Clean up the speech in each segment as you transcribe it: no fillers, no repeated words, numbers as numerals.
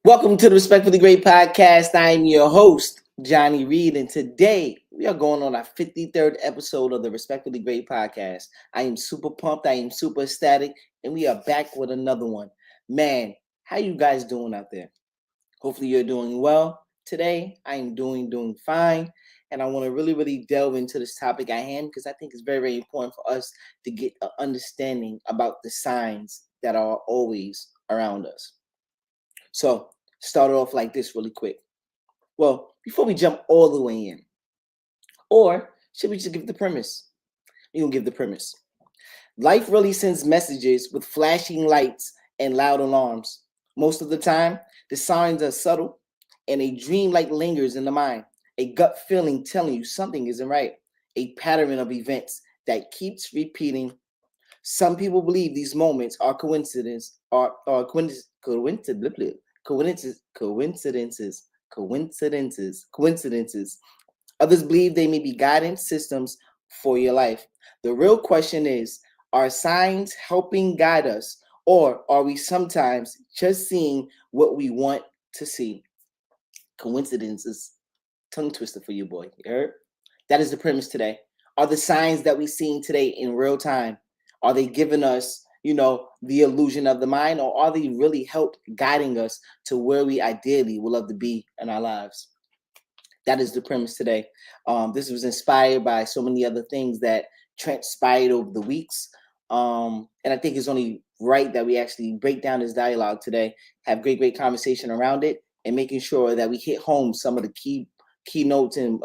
Welcome to the Respectfully Great podcast. I am your host, Johnny Reed, and today we are going on our 53rd episode of the Respectfully Great podcast. I am super pumped, I am super ecstatic, and we are back with another one. Man, how you guys doing out there? Hopefully you're doing well. Today, I am doing fine, and I want to really delve into this topic at hand because I think it's very important for us to get an understanding about the signs that are always around us. So, start off like this really quick. Well, before we jump all the way in, or should we just give the premise? We're going to give the premise. Life really sends messages with flashing lights and loud alarms. Most of the time, the signs are subtle and a dream like lingers in the mind, a gut feeling telling you something isn't right, a pattern of events that keeps repeating. Some people believe these moments are coincidences. Others believe they may be guidance systems for your life. The real question is, are signs helping guide us, or are we sometimes just seeing what we want to see? Coincidences, tongue twister for you, boy. You heard? That is the premise today. Are the signs that we're seeing today in real time, are they giving us, the illusion of the mind, or are they really help guiding us to where we ideally would love to be in our lives? That is the premise today. This was inspired by so many other things that transpired over the weeks. And I think it's only right that we actually break down this dialogue today, have great conversation around it, and making sure that we hit home some of the keynotes and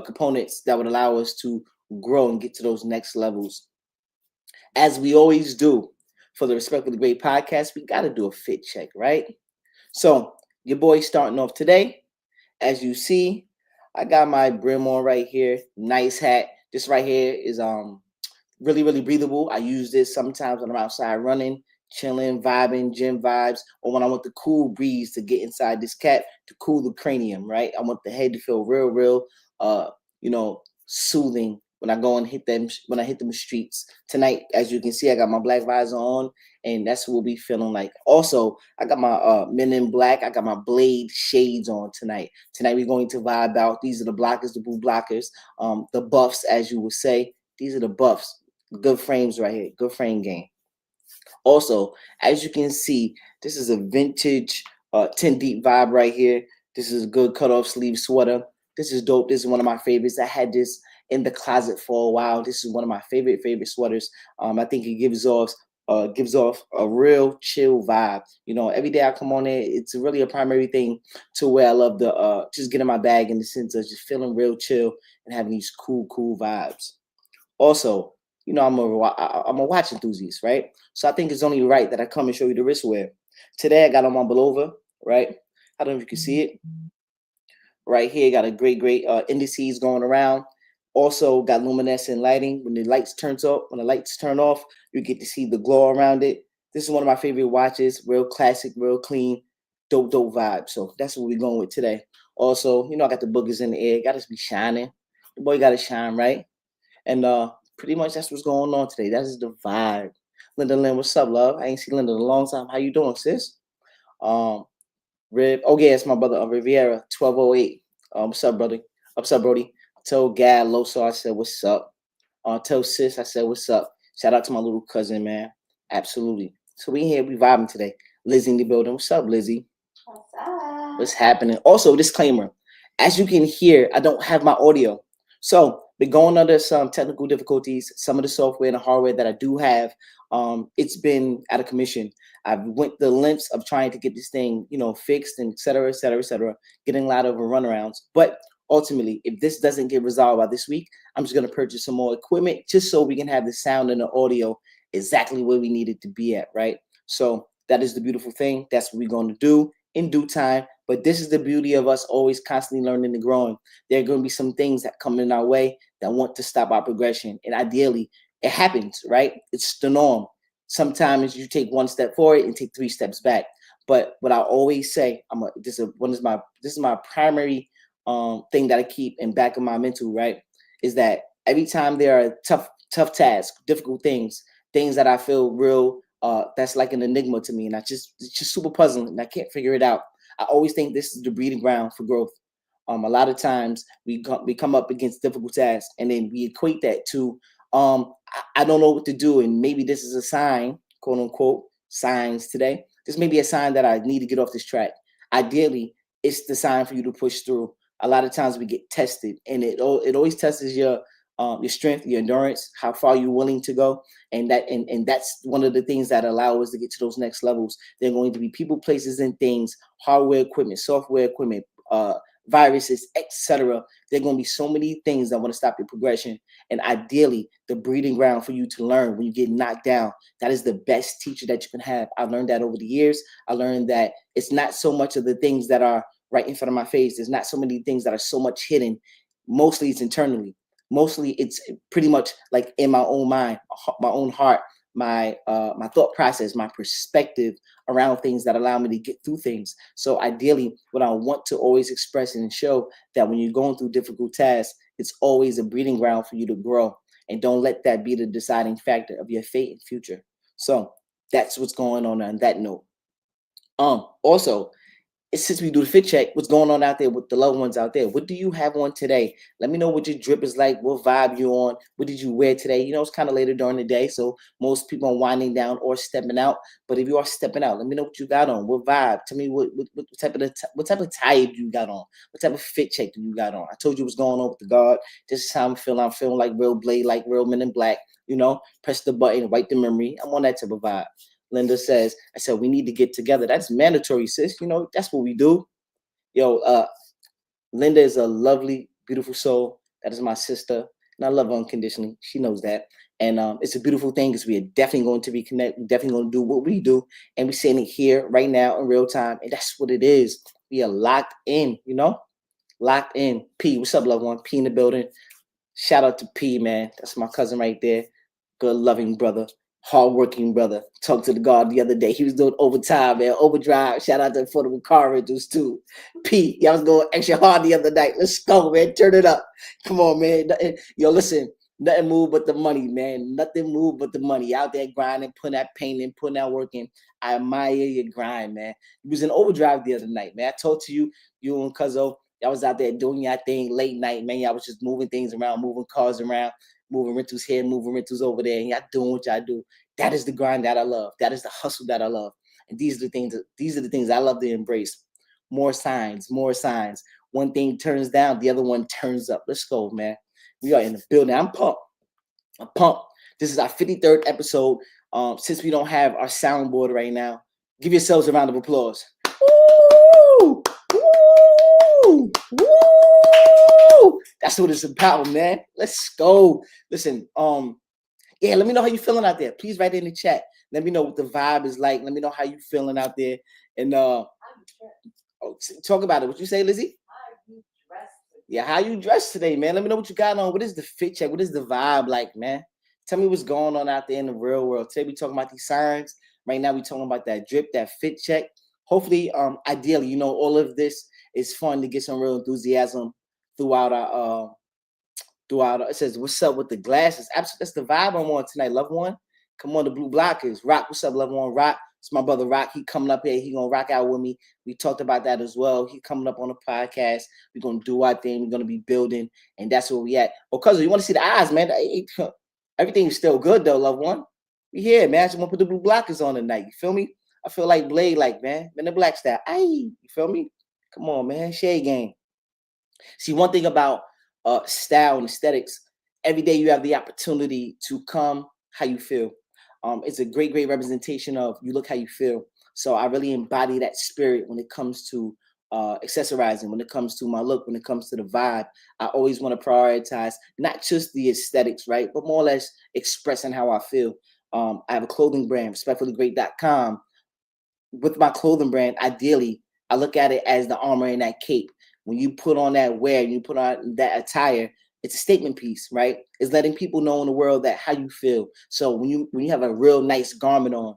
components that would allow us to grow and get to those next levels. As we always do for the Respectfully Great podcast, we got to do a fit check, right? So your boy starting off today. As you see, I got my brim on right here. Nice hat. This right here is really breathable. I use this sometimes when I'm outside running, chilling, vibing, gym vibes, or when I want the cool breeze to get inside this cap to cool the cranium, right? I want the head to feel real, soothing when I go and hit them when I hit them streets. Tonight, as you can see, I got my black visor on, and that's what we'll be feeling like. Also, I got my Men in Black. I got my Blade shades on tonight. Tonight we're going to vibe out. These are the blockers, the blue blockers, the buffs, as you would say. These are the buffs. Good frames right here. Good frame game. Also, as you can see, this is a vintage 10 deep vibe right here. This is a good cutoff sleeve sweater. This is dope. This is one of my favorites. I had this in the closet for a while. This is one of my favorite sweaters. I think it gives off a real chill vibe. Every day I come on there, it's really a primary thing to where I love to just get in my bag in the sense of just feeling real chill and having these cool vibes. Also, I'm a watch enthusiast, right? So I think it's only right that I come and show you the wristwear. Today I got on my Belova, right? I don't know if you can see it. Right here, got a great indices going around. Also got luminescent lighting. When the lights turn off, you get to see the glow around it. This is one of my favorite watches. Real classic, real clean, dope vibe. So that's what we're going with today. Also, I got the boogers in the air. Got to be shining. The boy got to shine, right? And pretty much that's what's going on today. That is the vibe. Linda Lynn, what's up, love? I ain't seen Linda in a long time. How you doing, sis? Oh yeah, it's my brother Riviera, 1208. What's up, brother? What's up, Brody? Tell Gad Loso I said what's up. Tell sis I said what's up. Shout out to my little cousin, man. Absolutely. So we here, we vibing today. Lizzie in the building. What's up, Lizzie? What's up? What's happening? Also, disclaimer. As you can hear, I don't have my audio. So been going under some technical difficulties. Some of the software and the hardware that I do have, it's been out of commission. I've went the lengths of trying to get this thing, fixed and et cetera, getting a lot of runarounds. But ultimately, if this doesn't get resolved by this week, I'm just going to purchase some more equipment just so we can have the sound and the audio exactly where we need it to be at, right? So that is the beautiful thing. That's what we're going to do in due time. But this is the beauty of us always constantly learning and growing. There are going to be some things that come in our way that want to stop our progression. And ideally, it happens, right? It's the norm. Sometimes you take one step forward and take 3 steps back. But what I always say, this is my primary thing that I keep in back of my mental, right? Is that every time there are tough tasks, difficult things that I feel real that's like an enigma to me, and it's just super puzzling, and I can't figure it out. I always think this is the breeding ground for growth. A lot of times we come up against difficult tasks, and then we equate that to I don't know what to do, and maybe this is a sign, quote unquote, signs today. This may be a sign that I need to get off this track. Ideally, it's the sign for you to push through. A lot of times we get tested, and it always tests your strength, your endurance, how far you're willing to go, and that's one of the things that allow us to get to those next levels. There are going to be people, places, and things, hardware equipment, software equipment, viruses, etc. There are going to be so many things that want to stop your progression. And ideally, the breeding ground for you to learn when you get knocked down, that is the best teacher that you can have. I learned that over the years. I learned that it's not so much of the things that are right in front of my face. There's not so many things that are so much hidden. Mostly it's internally. Mostly it's pretty much like in my own mind, my own heart, my thought process, my perspective around things that allow me to get through things. So ideally, what I want to always express and show that when you're going through difficult tasks, it's always a breeding ground for you to grow. And don't let that be the deciding factor of your fate and future. So that's what's going on that note. Also, since we do the fit check, what's going on out there with the loved ones out there? What do you have on today? Let me know what your drip is like, what vibe you on, what did you wear today? You know, it's kind of later during the day, so most people are winding down or stepping out. But if you are stepping out, let me know what you got on. What vibe? Tell me what type of what type of tie you got on. What type of fit check do you got on? I told you what's going on with the guard. This is how I'm feeling. I'm feeling like real Blade, like real Men in Black. You know, press the button, wipe the memory. I'm on that type of vibe. Linda says, I said, we need to get together. That's mandatory, sis. You know, that's what we do. Yo, Linda is a lovely, beautiful soul. That is my sister. And I love her unconditionally. She knows that. And it's a beautiful thing because we are definitely going to reconnect. We're definitely going to do what we do. And we're saying it here right now in real time. And that's what it is. We are locked in, you know? Locked in. P, what's up, loved one? P in the building. Shout out to P, man. That's my cousin right there. Good, loving brother, hardworking brother. Talked to the guard the other day. He was doing overtime, man. Overdrive. Shout out to affordable car rentals too. P, y'all was going extra hard the other night. Let's go, man. Turn it up. Come on, man. Yo, listen. Nothing move but the money, man. Nothing move but the money. Out there grinding, putting that pain in, putting that work in. I admire your grind, man. You was in overdrive the other night, man. I told to you, you and Cuzzo, y'all was out there doing your thing late night, man. Y'all was just moving things around, moving cars around, moving rentals here, moving rentals over there, and y'all doing what y'all do. That is the grind that I love. That is the hustle that I love. And these are the things. These are the things I love to embrace. More signs, more signs. One thing turns down, the other one turns up. Let's go, man. We are in the building. I'm pumped. I'm pumped. This is our 53rd episode. Since we don't have our soundboard right now, give yourselves a round of applause. Woo! Woo! Woo! That's what it's about, man. Let's go. Listen, yeah, let me know how you feeling out there. Please write in the chat. Let me know what the vibe is like. Let me know how you feeling out there. And talk about it. What you say, Lizzie? Yeah, how you dressed today, man? Let me know what you got on. What is the fit check? What is the vibe like, man? Tell me what's going on out there in the real world. Today we talking about these signs. Right now we talking about that drip, that fit check. Hopefully, ideally, you know, all of this is fun to get some real enthusiasm throughout our it says, what's up with the glasses? Absolutely, that's the vibe I'm on tonight, loved one. Come on, the blue blockers. Rock, what's up, loved one? Rock. It's my brother Rock. He coming up here. He gonna rock out with me. We talked about that as well. He coming up on the podcast. We're gonna do our thing. We're gonna be building, and that's where we at. Oh, cousin, you want to see the eyes, man? Everything's still good though, loved one. We here, man. I just want to put the blue blockers on tonight. You feel me? I feel like Blade, like, man, in the black style. Aye, you feel me? Come on, man. Shade game. See, one thing about style and aesthetics, every day you have the opportunity to come how you feel. It's a great, great representation of you look how you feel. So I really embody that spirit when it comes to accessorizing, when it comes to my look, when it comes to the vibe. I always want to prioritize not just the aesthetics, right, but more or less expressing how I feel. I have a clothing brand, respectfullygreat.com. With my clothing brand, ideally, I look at it as the armor and that cape. When you put on that wear, you put on that attire, it's a statement piece, right? It's letting people know in the world that how you feel. So when you have a real nice garment on,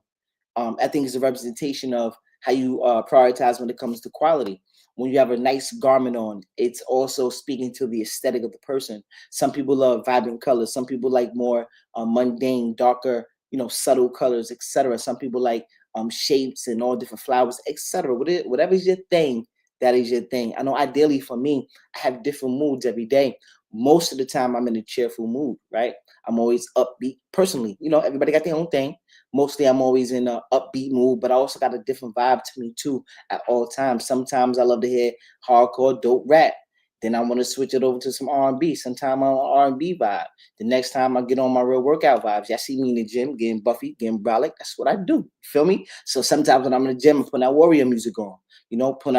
I think it's a representation of how you prioritize when it comes to quality. When you have a nice garment on, it's also speaking to the aesthetic of the person. Some people love vibrant colors. Some people like more mundane, darker subtle colors, etc. Some people like shapes and all different flowers, etc. Whatever is your thing, that is your thing. I know ideally for me, I have different moods every day. Most of the time I'm in a cheerful mood, right? I'm always upbeat personally. Everybody got their own thing. Mostly I'm always in a upbeat mood, but I also got a different vibe to me too at all times. Sometimes I love to hear hardcore dope rap. Then I want to switch it over to some R&B. Sometimes I'm on R&B vibe. The next time I get on my real workout vibes, y'all see me in the gym getting buffy, getting brolic. That's what I do. Feel me? So sometimes when I'm in the gym, I'm putting that warrior music on. Putting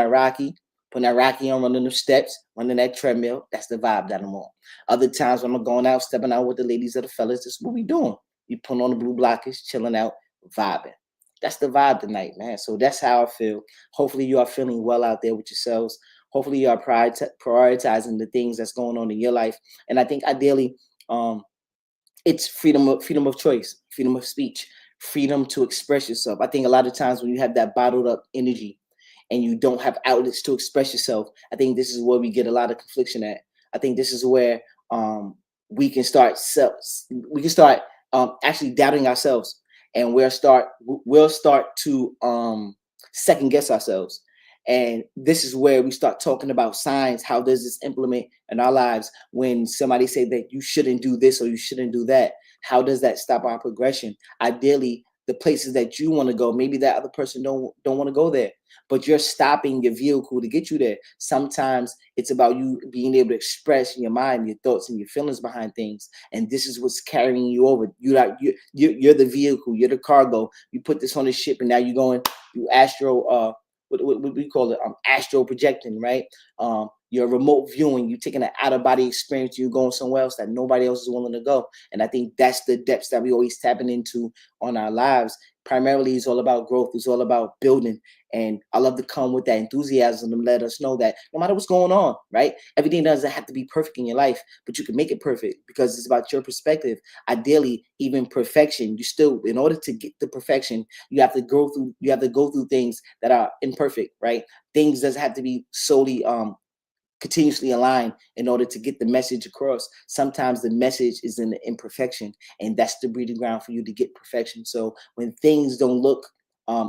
that Rocky on, running the steps, running that treadmill. That's the vibe that I'm on. Other times when I'm going out, stepping out with the ladies or the fellas, that's what we doing. You put on the blue blockers, chilling out, vibing. That's the vibe tonight, man. So that's how I feel. Hopefully you are feeling well out there with yourselves. Hopefully you are prioritizing the things that's going on in your life. And I think ideally, um, it's freedom of choice, freedom of speech, freedom to express yourself. I think a lot of times when you have that bottled up energy and you don't have outlets to express yourself, I think this is where we get a lot of confliction at. I think this is where we can start actually doubting ourselves, and we'll start to second guess ourselves. And this is where we start talking about signs. How does this implement in our lives when somebody say that you shouldn't do this or you shouldn't do that? How does that stop our progression? Ideally, the places that you want to go, maybe that other person don't want to go there, but you're stopping your vehicle to get you there. Sometimes it's about you being able to express your mind, your thoughts, and your feelings behind things, and this is what's carrying you over. You're the vehicle, you're the cargo. You put this on the ship, and now you're going, you astro what we call it, astral projecting, right? You're remote viewing, you taking an out of body experience, you're going somewhere else that nobody else is willing to go. And I think that's the depths that we always tapping into on our lives. Primarily, it's all about growth, it's all about building. And I love to come with that enthusiasm and let us know that no matter what's going on, right? Everything doesn't have to be perfect in your life, but you can make it perfect because it's about your perspective. Ideally, even perfection, you still, in order to get the perfection, you have to go through things that are imperfect, right? Things doesn't have to be solely continuously aligned in order to get the message across. Sometimes the message is in the imperfection, and that's the breeding ground for you to get perfection. So when things don't look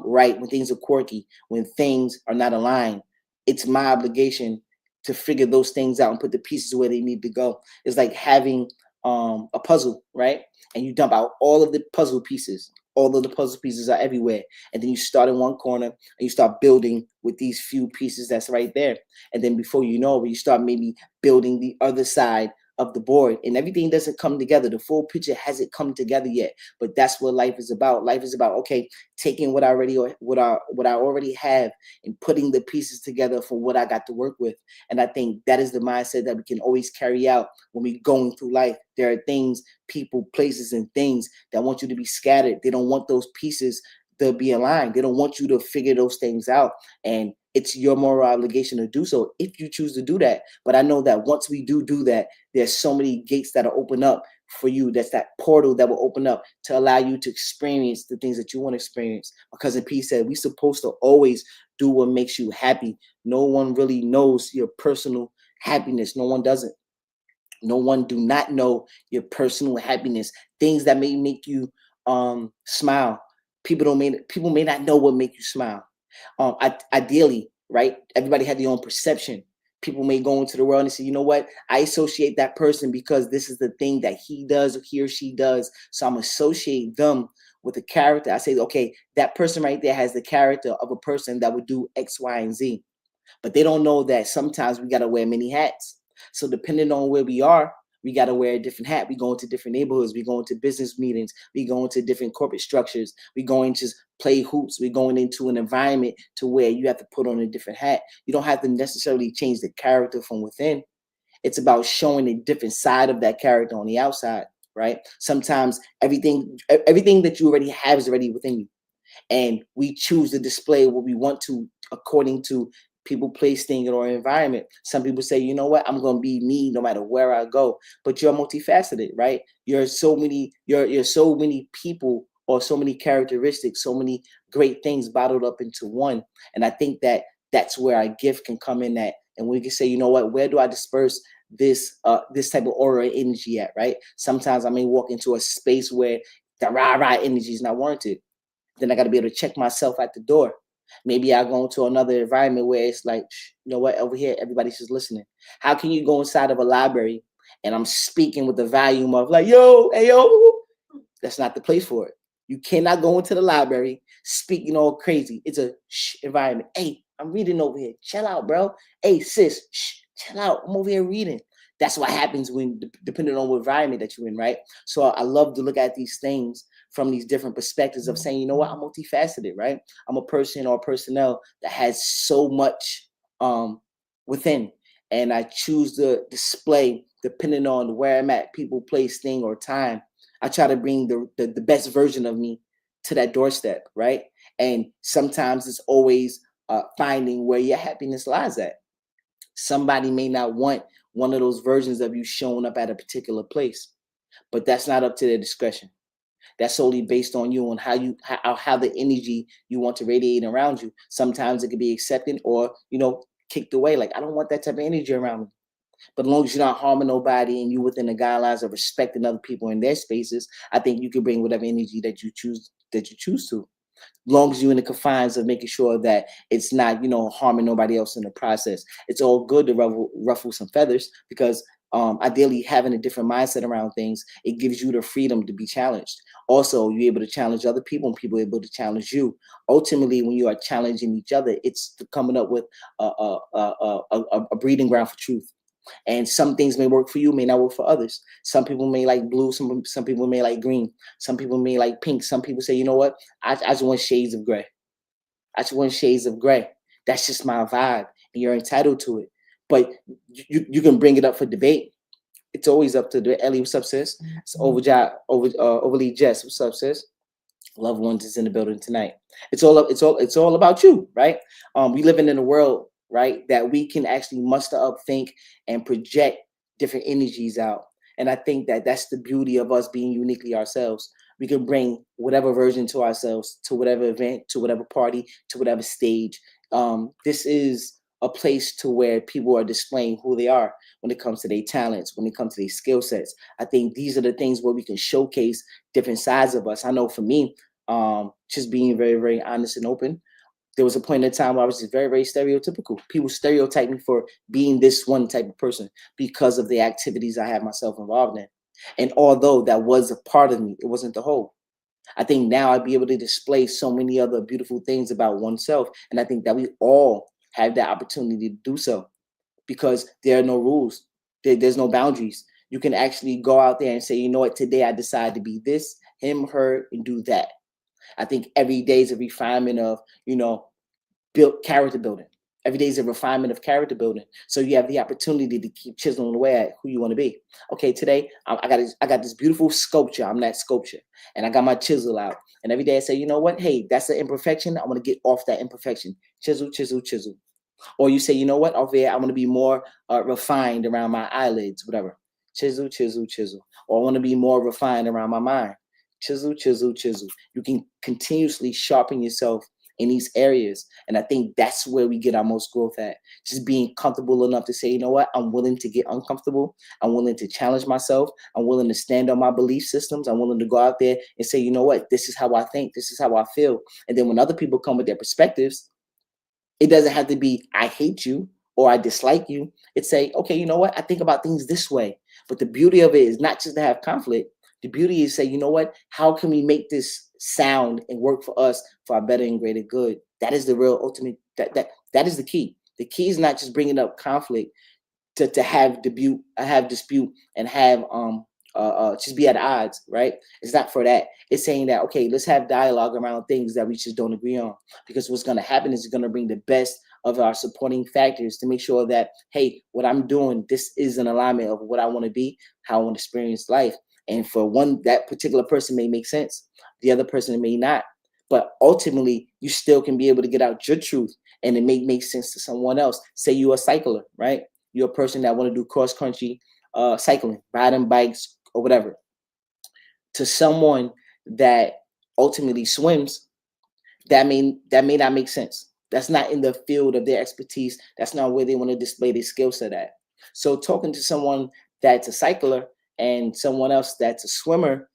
right, when things are quirky, when things are not aligned, it's my obligation to figure those things out and put the pieces where they need to go. It's like having a puzzle, right? And you dump out all of the puzzle pieces. All of the puzzle pieces are everywhere, and then you start in one corner and you start building with these few pieces that's right there. And then before you know it, you start maybe building the other side of the board, and everything doesn't come together. The full picture hasn't come together yet. But that's what life is about. Life is about, okay, taking what I already have and putting the pieces together for what I got to work with. And I think that is the mindset that we can always carry out when we're going through life. There are things, people, places, and things that want you to be scattered. They don't want those pieces to be aligned. They don't want you to figure those things out. And it's your moral obligation to do so if you choose to do that. But I know that once we do that, there's so many gates that are open up for you. That's that portal that will open up to allow you to experience the things that you want to experience. My cousin P said, we're supposed to always do what makes you happy. No one really knows your personal happiness. No one doesn't. No one do not know your personal happiness. Things that may make you smile. People may not know what make you smile. Ideally, right? Everybody had their own perception. People may go into the world and say, you know what? I associate that person because this is the thing that he does or he or she does. So I'm associate them with a character. I say, okay, that person right there has the character of a person that would do X, Y, and Z. But they don't know that sometimes we got to wear many hats. So depending on where we are, we got to wear a different hat. We go into different neighborhoods. We go into business meetings. We go into different corporate structures. We going to play hoops. We're going into an environment to where you have to put on a different hat. You don't have to necessarily change the character from within. It's about showing a different side of that character on the outside, right? Sometimes everything that you already have is already within you, and we choose to display what we want to according to people, place, thing, or environment. Some people say, you know what, I'm gonna be me no matter where I go. But you're multifaceted, right? You're so many people or so many characteristics, so many great things bottled up into one. And I think that that's where our gift can come in at. And we can say, you know what, where do I disperse this type of aura energy at, right? Sometimes I may walk into a space where That rah energy is not warranted. Then I got to be able to check myself at the door. Maybe I go into another environment where it's like, you know what, over here, everybody's just listening. How can you go inside of a library and I'm speaking with the volume of like, yo, hey, yo? That's not the place for it. You cannot go into the library speaking all crazy. It's a environment. Hey, I'm reading over here. Chill out, bro. Hey, sis, chill out. I'm over here reading. That's what happens when, depending on what environment that you're in, right? So I love to look at these things from these different perspectives of saying, you know what, I'm multifaceted, right? I'm a person or personnel that has so much within, and I choose to display depending on where I'm at, people, place, thing, or time. I try to bring the best version of me to that doorstep, right? And sometimes it's always finding where your happiness lies at. Somebody may not want one of those versions of you showing up at a particular place, but that's not up to their discretion. That's solely based on you, on how the energy you want to radiate around you. Sometimes it can be accepted or, kicked away. Like, I don't want that type of energy around me. But as long as you're not harming nobody and you within the guidelines of respecting other people in their spaces, I think you can bring whatever energy that you choose to. Long as you're in the confines of making sure that it's not, harming nobody else in the process. It's all good to ruffle some feathers, because ideally having a different mindset around things, it gives you the freedom to be challenged. Also, you're able to challenge other people and people are able to challenge you. Ultimately, when you are challenging each other, it's coming up with a breeding ground for truth. And some things may work for you, may not work for others. Some people may like blue, some people may like green, some people may like pink. Some people say, you know what, I just want shades of gray. I just want shades of gray. That's just my vibe, and you're entitled to it. But you can bring it up for debate. It's always up to the Ellie. What's up, sis? It's overly Jess. What's up, sis? Loved ones is in the building tonight. It's all about you, right? We living in a world, right, that we can actually muster up, think, and project different energies out. And I think that that's the beauty of us being uniquely ourselves. We can bring whatever version to ourselves, to whatever event, to whatever party, to whatever stage. This is a place to where people are displaying who they are when it comes to their talents, when it comes to their skill sets. I think these are the things where we can showcase different sides of us. I know for me, just being very, very honest and open, there was a point in time where I was just very, very stereotypical. People stereotype me for being this one type of person because of the activities I have myself involved in. And although that was a part of me, it wasn't the whole. I think now I'd be able to display so many other beautiful things about oneself. And I think that we all have that opportunity to do so, because there are no rules. There's no boundaries. You can actually go out there and say, you know what, today I decide to be this, him, her, and do that. I think every day is a refinement of, build character building. Every day is a refinement of character building. So you have the opportunity to keep chiseling away at who you want to be. Okay, today I got this beautiful sculpture. I'm that sculpture, and I got my chisel out. And every day I say, you know what? Hey, that's an imperfection. I want to get off that imperfection. Chisel, chisel, chisel. Or you say, you know what, over here, I want to be more refined around my eyelids, whatever. Chisel, chisel, chisel. Or I want to be more refined around my mind. Chisel, chisel, chisel. You can continuously sharpen yourself in these areas. And I think that's where we get our most growth at. Just being comfortable enough to say, you know what, I'm willing to get uncomfortable. I'm willing to challenge myself. I'm willing to stand on my belief systems. I'm willing to go out there and say, you know what, this is how I think. This is how I feel. And then when other people come with their perspectives, it doesn't have to be I hate you or I dislike you. It's say, okay, you know what? I think about things this way. But the beauty of it is not just to have conflict. The beauty is say, you know what? How can we make this sound and work for us for our better and greater good? That is the real ultimate. That is the key. The key is not just bringing up conflict to have dispute and have just be at odds, right? It's not for that. It's saying that, okay, let's have dialogue around things that we just don't agree on, because what's going to happen is it's going to bring the best of our supporting factors to make sure that, hey, what I'm doing, this is an alignment of what I want to be, how I want to experience life. And for one, that particular person may make sense, the other person may not, but ultimately you still can be able to get out your truth, and it may make sense to someone else. Say you're a cycler, right? You're a person that want to do cross country cycling, riding bikes or whatever. To someone that ultimately swims, that may not make sense. That's not in the field of their expertise. That's not where they want to display their skill set at. So talking to someone that's a cycler and someone else that's a swimmer,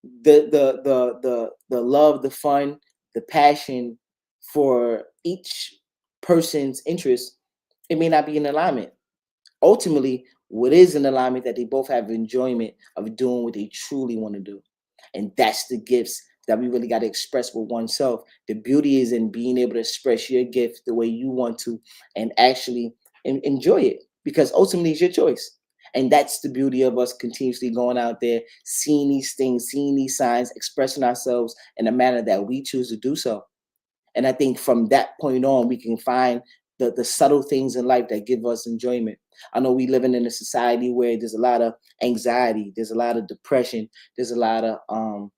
the love, the fun, the passion for each person's interest, it may not be in alignment. Ultimately, what is in alignment that they both have enjoyment of doing what they truly want to do. And that's the gifts that we really got to express with oneself. The beauty is in being able to express your gift the way you want to and actually enjoy it, because ultimately it's your choice. And that's the beauty of us continuously going out there, seeing these things, seeing these signs, expressing ourselves in a manner that we choose to do so. And I think from that point on, we can find the subtle things in life that give us enjoyment. I know we living in a society where there's a lot of anxiety, there's a lot of depression, there's a lot of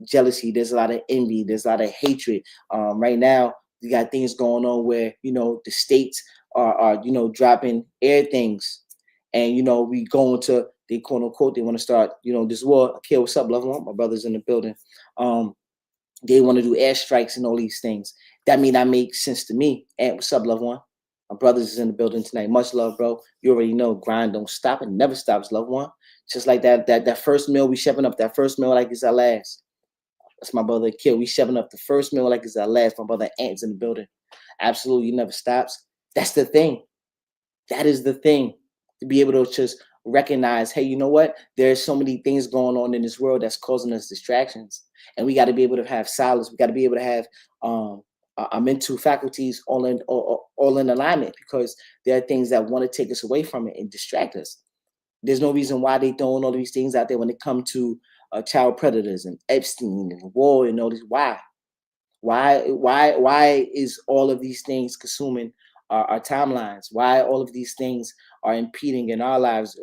jealousy, there's a lot of envy, there's a lot of hatred. Right now, we got things going on where the states are dropping air things, and we go into, they quote unquote, they want to start this war. Okay, what's up, loved one? My brother's in the building. They want to do airstrikes and all these things. That may not make sense to me. And what's up, loved one? My brothers is in the building tonight. Much love, bro. You already know, grind don't stop. It never stops, loved one. Just like that first meal, we shoving up that first meal like it's our last. That's my brother Kill. We shoving up the first meal like it's our last. My brother Ant's in the building. Absolutely never stops. That's the thing. That is the thing, to be able to just recognize, hey, you know what? There's so many things going on in this world that's causing us distractions, and we got to be able to have silence. We got to be able to have our mental faculties all in alignment, because there are things that want to take us away from it and distract us. There's no reason why they throwing all these things out there when it comes to child predators and Epstein and war and all this. Why is all of these things consuming our timelines? Why all of these things are impeding in our lives?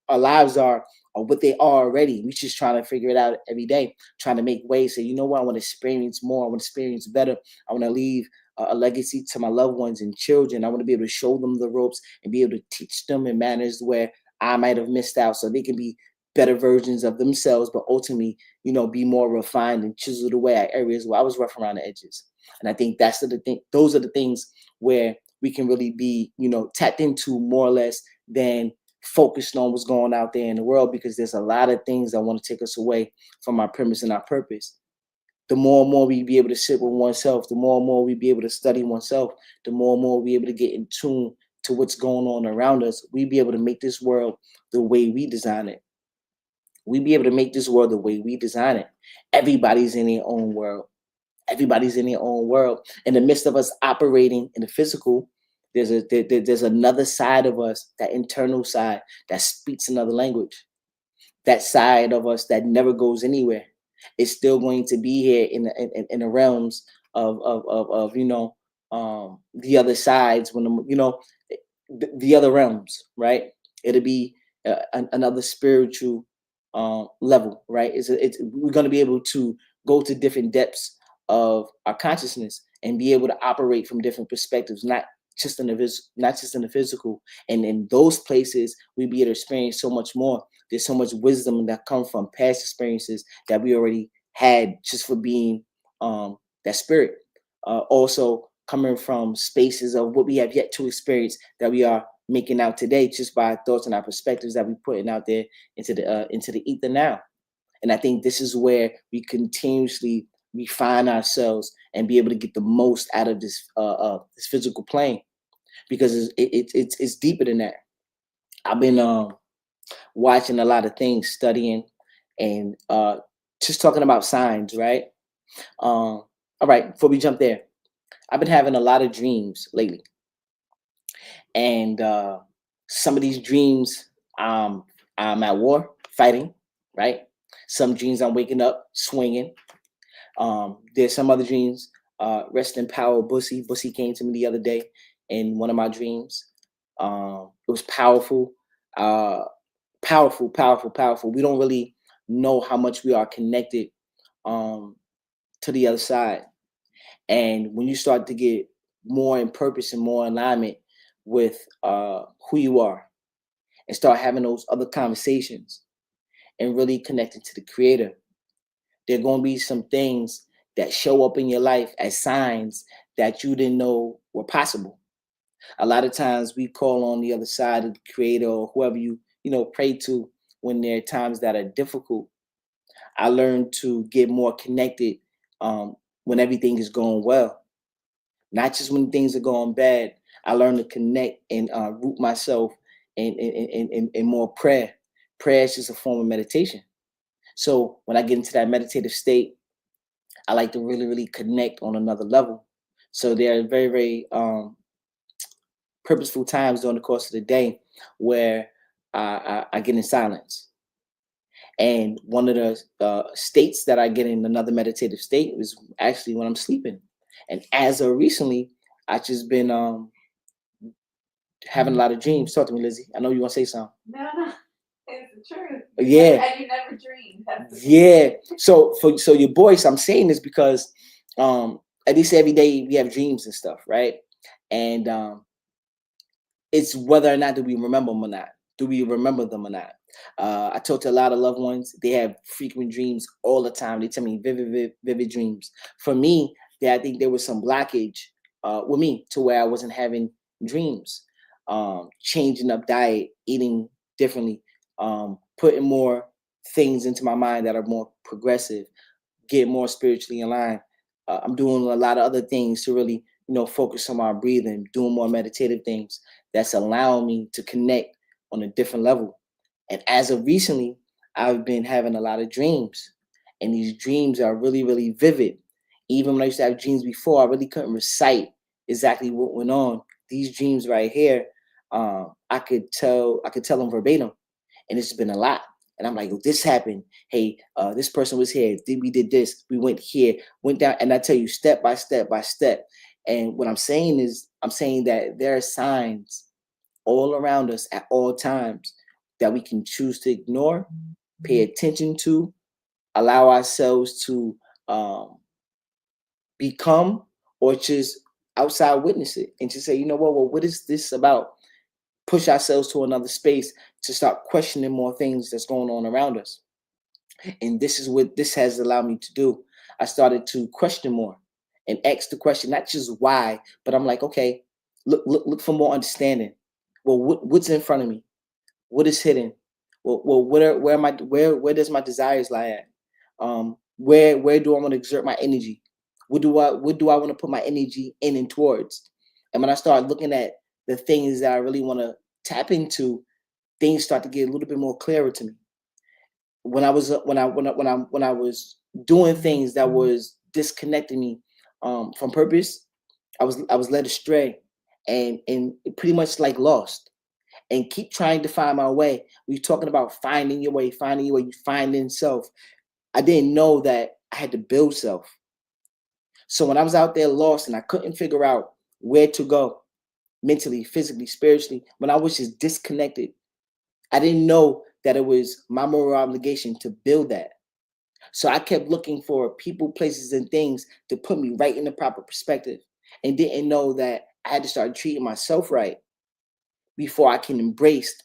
Our lives are what they are already. We just trying to figure it out every day, trying to make ways. Say, you know what, I want to experience more. I want to experience better. I want to leave a legacy to my loved ones and children. I want to be able to show them the ropes and be able to teach them in manners where I might have missed out, so they can be better versions of themselves, but ultimately, be more refined and chiseled away at areas where I was rough around the edges. And I think that's the thing. Those are the things where we can really be, tapped into more or less than focused on what's going out there in the world, because there's a lot of things that want to take us away from our premise and our purpose. The more and more we be able to sit with oneself, the more and more we be able to study oneself, the more and more we able to get in tune to what's going on around us, we be able to make this world the way we design it. We be able to make this world the way we design it. Everybody's in their own world. Everybody's in their own world. In the midst of us operating in the physical, there's another side of us, that internal side that speaks another language. That side of us that never goes anywhere. It's still going to be here in the realms of the other sides, when the other realms, right? It'll be another spiritual level, right? We're going to be able to go to different depths of our consciousness and be able to operate from different perspectives, not just in the physical. And in those places, we be able to experience so much more. There's so much wisdom that comes from past experiences that we already had, just for being that spirit. Also coming from spaces of what we have yet to experience, that we are making out today, just by our thoughts and our perspectives that we're putting out there into the ether now. And I think this is where we continuously refine ourselves and be able to get the most out of this physical plane, because it's deeper than that. I've been watching a lot of things, studying, and just talking about signs, right? All right, before we jump there, I've been having a lot of dreams lately, and some of these dreams, I'm at war fighting, right? Some dreams I'm waking up swinging. There's some other dreams. Rest in power, Bussy. Bussy came to me the other day in one of my dreams. It was powerful, powerful, powerful, powerful. We don't really know how much we are connected um, to the other side. And when you start to get more in purpose and more alignment with who you are, and start having those other conversations and really connecting to the creator, there are going to be some things that show up in your life as signs that you didn't know were possible. A lot of times we call on the other side of the creator, or whoever you pray to, when there are times that are difficult. I learned to get more connected um, when everything is going well, not just when things are going bad. I learned to connect and root myself in more prayer. Prayer is just a form of meditation. So when I get into that meditative state, I like to really, really connect on another level. So there are very, very purposeful times during the course of the day where I get in silence. And one of the states that I get in another meditative state is actually when I'm sleeping. And as of recently, I just been having a lot of dreams. Talk to me, Lizzie. I know you want to say something. No, no, it's the truth. Yeah, And you never dreamed. That's the yeah. So your voice, I'm saying this because at least every day we have dreams and stuff, right? And it's whether or not do we remember them or not. Do we remember them or not? I talk to a lot of loved ones. They have frequent dreams all the time. They tell me vivid dreams. For me, I think there was some blockage with me to where I wasn't having dreams. Changing up diet, eating differently, putting more things into my mind that are more progressive, get more spiritually aligned. I'm doing a lot of other things to really, focus on my breathing, doing more meditative things that's allowing me to connect on a different level. And as of recently, I've been having a lot of dreams, and these dreams are really, really vivid. Even when I used to have dreams before, I really couldn't recite exactly what went on. These dreams right here, I could tell them verbatim, and it's been a lot. And I'm like, oh, this happened. Hey, this person was here. We did this. We went here, went down, and I tell you step by step by step. And what I'm saying is, I'm saying that there are signs all around us at all times that we can choose to ignore, pay attention to, allow ourselves to become, or just outside witness it and just say, you know what, well, what is this about? Push ourselves to another space to start questioning more things that's going on around us. And this is what this has allowed me to do. I started to question more and ask the question, not just why, but I'm like, okay, look for more understanding. Well, what's in front of me? What is hidden? Well, where does my desires lie at? Where do I want to exert my energy? What do I want to put my energy in and towards? And when I start looking at the things that I really want to tap into, things start to get a little bit more clearer to me. When I was when I was doing things that was disconnecting me from purpose, I was led astray and pretty much like lost and keep trying to find my way. We're talking about finding your way, you finding self. I didn't know that I had to build self. So when I was out there lost and I couldn't figure out where to go mentally, physically, spiritually, when I was just disconnected, I didn't know that it was my moral obligation to build that. So I kept looking for people, places, and things to put me right in the proper perspective and didn't know that I had to start treating myself right before I can embrace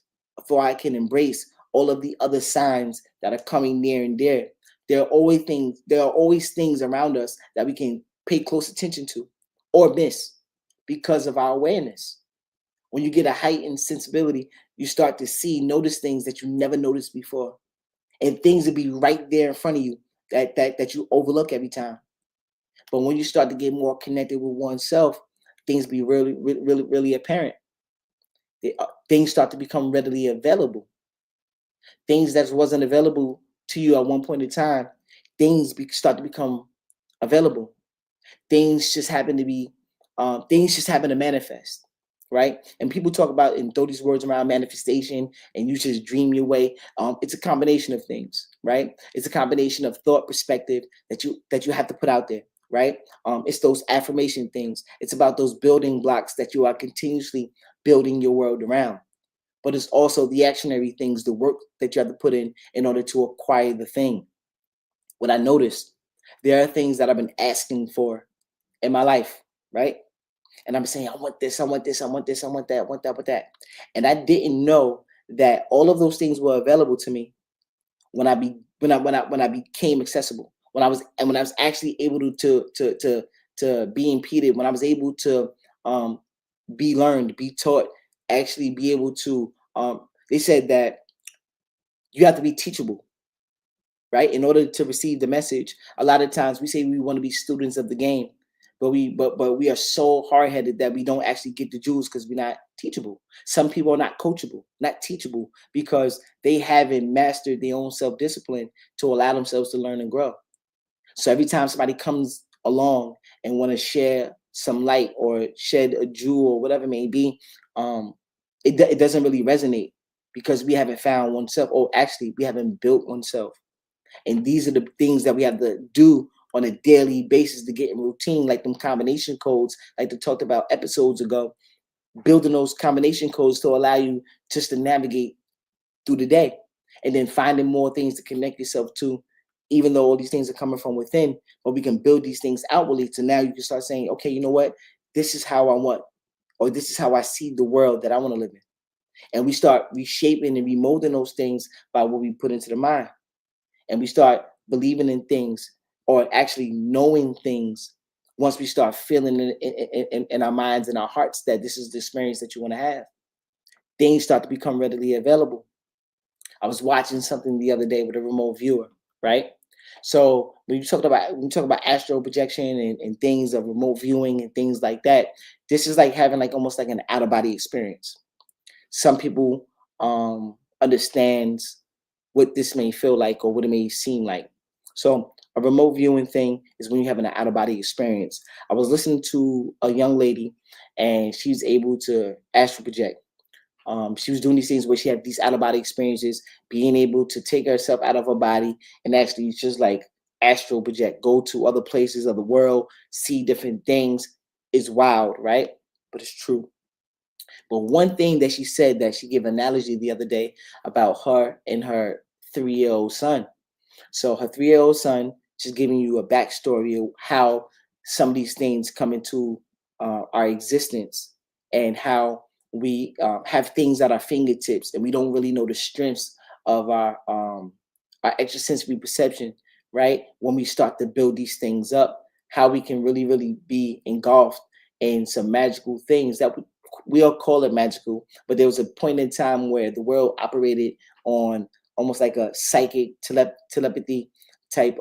all of the other signs that are coming near and dear. There are always things around us that we can pay close attention to or miss because of our awareness. When you get a heightened sensibility, you start to notice things that you never noticed before. And things will be right there in front of you that you overlook every time. But when you start to get more connected with oneself, things be really apparent. Things start to become readily available. Things that wasn't available to you at one point in time, start to become available. Things just happen to manifest, right? And people talk about and throw these words around manifestation and you just dream your way. It's a combination of things, right? It's a combination of thought perspective that you have to put out there, right? It's those affirmation things. It's about those building blocks that you are continuously building your world around. But it's also the actionary things, the work that you have to put in order to acquire the thing. What I noticed, there are things that I've been asking for in my life, right? And I'm saying, I want this, I want this, I want this, I want that, I want that, I want that. And I didn't know that all of those things were available to me when I became accessible. When I was actually able to be impeded, when I was able to um be learned, be taught, actually be able to they said that you have to be teachable. right? In order to receive the message, a lot of times we say we want to be students of the game, but we are so hard headed that we don't actually get the jewels because we're not teachable. Some people are not coachable, not teachable because they haven't mastered their own self discipline to allow themselves to learn and grow. So every time somebody comes along and want to share some light or shed a jewel or whatever it may be, um, it doesn't really resonate because we haven't found oneself, or actually we haven't built oneself. And these are the things that we have to do on a daily basis to get in routine, like them combination codes, like they talked about episodes ago, building those combination codes to allow you just to navigate through the day, and then finding more things to connect yourself to, even though all these things are coming from within, but we can build these things outwardly. So now you can start saying, okay, you know what? This is how I want, or this is how I see the world that I want to live in. And we start reshaping and remolding those things by what we put into the mind. And we start believing in things, or actually knowing things, once we start feeling in our minds and our hearts that this is the experience that you want to have. Things start to become readily available. I was watching something the other day with a remote viewer, right? So when you talk about astral projection and things of remote viewing and things like that, this is like having like almost like an out of body experience. Some people understands what this may feel like or what it may seem like. So a remote viewing thing is when you have an out of body experience. I was listening to a young lady and she's able to astral project. She was doing these things where she had these out of body experiences, being able to take herself out of her body and actually just like astral project, go to other places of the world, see different things. Is wild, right? But it's true. But one thing that she said, that she gave an analogy the other day about her and her 3-year-old son. So her 3-year-old son, just giving you a backstory of how some of these things come into our existence, and how we have things at our fingertips and we don't really know the strengths of our extrasensory perception, right? When we start to build these things up, how we can really, really be engulfed in some magical things that we all call it magical, but there was a point in time where the world operated on almost like a psychic telepathy type